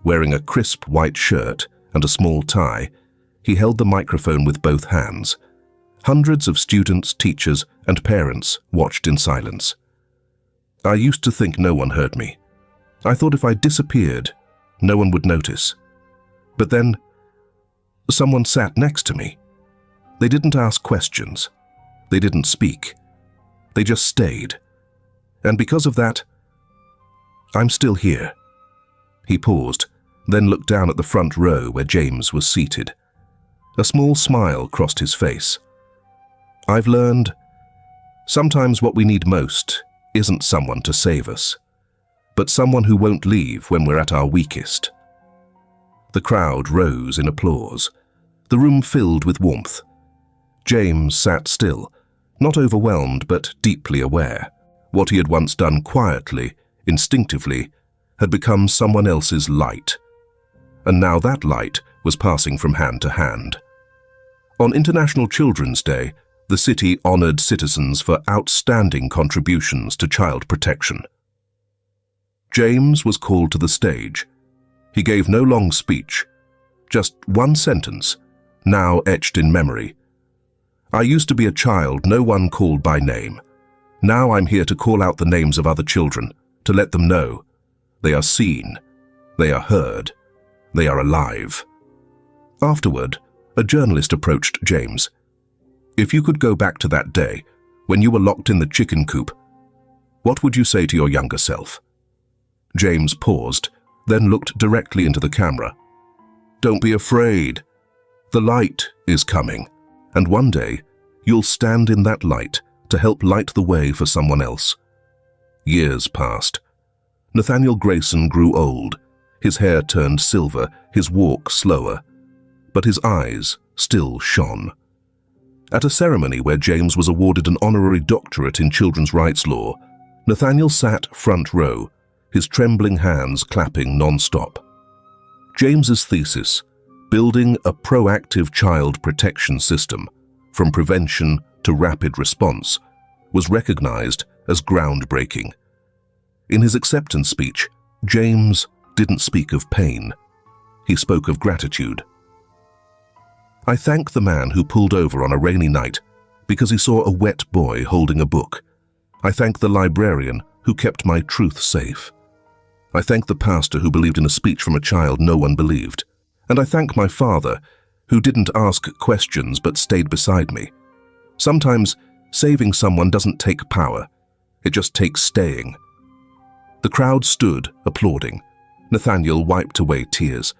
Wearing a crisp white shirt and a small tie, he held the microphone with both hands. Hundreds of students, teachers, and parents watched in silence. "I used to think no one heard me. I thought if I disappeared, no one would notice. But then, someone sat next to me. They didn't ask questions. They didn't speak. They just stayed. And because of that, I'm still here." He paused, then looked down at the front row where James was seated. A small smile crossed his face. "I've learned sometimes what we need most isn't someone to save us, but someone who won't leave when we're at our weakest." The crowd rose in applause. The room filled with warmth. James sat still, not overwhelmed but deeply aware. What he had once done quietly, instinctively, had become someone else's light. And now that light was passing from hand to hand. On International Children's Day, the city honored citizens for outstanding contributions to child protection. James was called to the stage. He gave no long speech, just one sentence, now etched in memory. "I used to be a child no one called by name. Now I'm here to call out the names of other children, to let them know they are seen, they are heard, they are alive." Afterward, a journalist approached James. "If you could go back to that day, when you were locked in the chicken coop, what would you say to your younger self?" James paused, then looked directly into the camera. "Don't be afraid. The light is coming, and one day you'll stand in that light to help light the way for someone else." Years passed. Nathaniel Grayson grew old. His hair turned silver, his walk slower, but his eyes still shone. At a ceremony where James was awarded an honorary doctorate in children's rights law, Nathaniel sat front row, his trembling hands clapping non-stop. James's thesis, building a proactive child protection system, from prevention to rapid response, was recognized as groundbreaking. In his acceptance speech, James didn't speak of pain. He spoke of gratitude. "I thank the man who pulled over on a rainy night because he saw a wet boy holding a book. I thank the librarian who kept my truth safe. I thank the pastor who believed in a speech from a child no one believed. And I thank my father who didn't ask questions but stayed beside me. Sometimes saving someone doesn't take power. It just takes staying." The crowd stood, applauding. Nathaniel wiped away tears.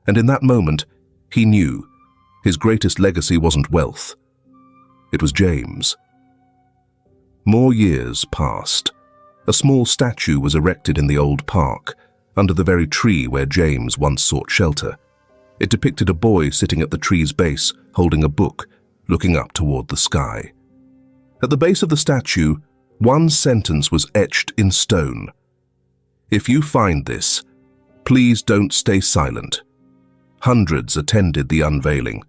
And in that moment, he knew his greatest legacy wasn't wealth. It was James. More years passed. A small statue was erected in the old park, under the very tree where James once sought shelter. It depicted a boy sitting at the tree's base, holding a book, looking up toward the sky. At the base of the statue, one sentence was etched in stone. If you find this, please don't stay silent. Hundreds attended the unveiling.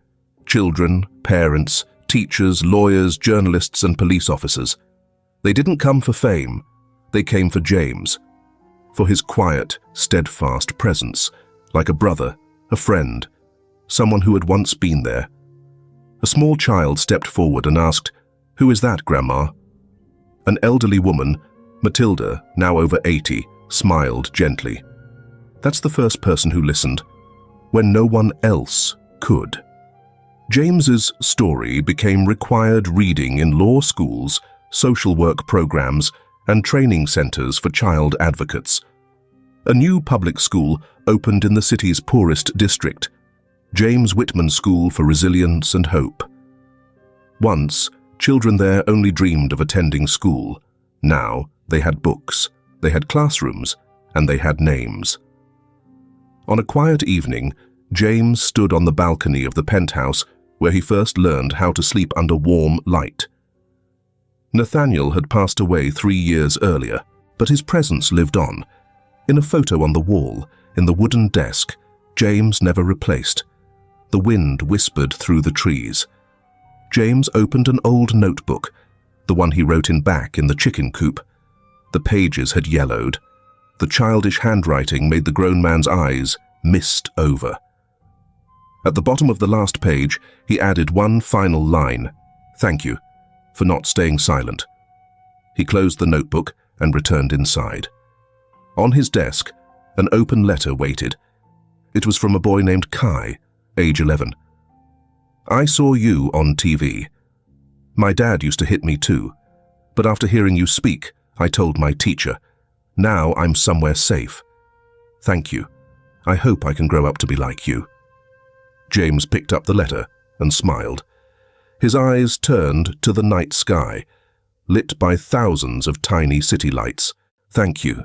Children, parents, teachers, lawyers, journalists, and police officers. They didn't come for fame. They came for James, for his quiet, steadfast presence, like a brother, a friend, someone who had once been there. A small child stepped forward and asked, "Who is that, Grandma?" An elderly woman, Matilda, now over 80, smiled gently. That's the first person who listened, when no one else could. James's story became required reading in law schools, social work programs, and training centers for child advocates. A new public school opened in the city's poorest district, James Whitman School for Resilience and Hope. Once, children there only dreamed of attending school. Now, they had books, they had classrooms, and they had names. On a quiet evening, James stood on the balcony of the penthouse where he first learned how to sleep under warm light. Nathaniel had passed away 3 years earlier, but his presence lived on. In a photo on the wall, in the wooden desk, James never replaced. The wind whispered through the trees. James opened an old notebook, the one he wrote in back in the chicken coop. The pages had yellowed. The childish handwriting made the grown man's eyes mist over. At the bottom of the last page, he added one final line, "Thank you for not staying silent." He closed the notebook and returned inside. On his desk, an open letter waited. It was from a boy named Kai, age 11. "I saw you on TV. My dad used to hit me too, but after hearing you speak, I told my teacher. Now I'm somewhere safe. Thank you. I hope I can grow up to be like you." James picked up the letter and smiled. His eyes turned to the night sky, lit by thousands of tiny city lights. Thank you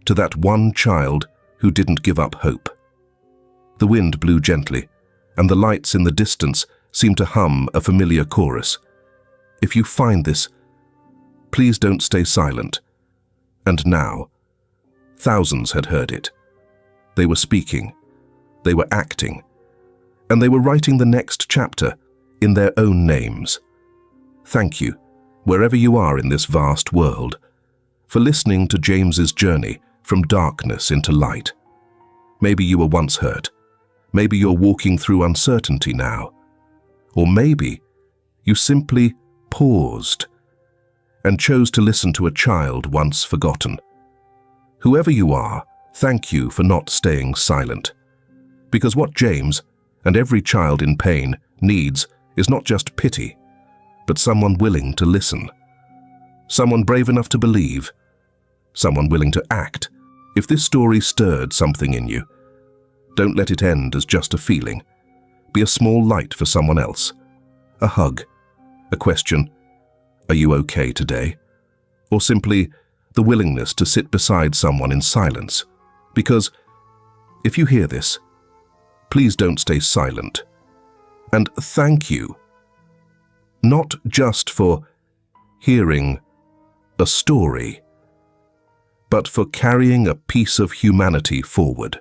to that one child who didn't give up hope. The wind blew gently, and the lights in the distance seemed to hum a familiar chorus. If you find this, please don't stay silent. And now, thousands had heard it. They were speaking, they were acting, and they were writing the next chapter in their own names. Thank you, wherever you are in this vast world, for listening to James's journey from darkness into light. Maybe you were once hurt. Maybe you're walking through uncertainty now. Or maybe you simply paused and chose to listen to a child once forgotten. Whoever you are, thank you for not staying silent. Because what James and every child in pain needs is not just pity, but someone willing to listen. Someone brave enough to believe. Someone willing to act. If this story stirred something in you, don't let it end as just a feeling. Be a small light for someone else. A hug, a question, "Are you okay today?" Or simply the willingness to sit beside someone in silence. Because if you hear this, please don't stay silent. And thank you, not just for hearing a story, but for carrying a piece of humanity forward.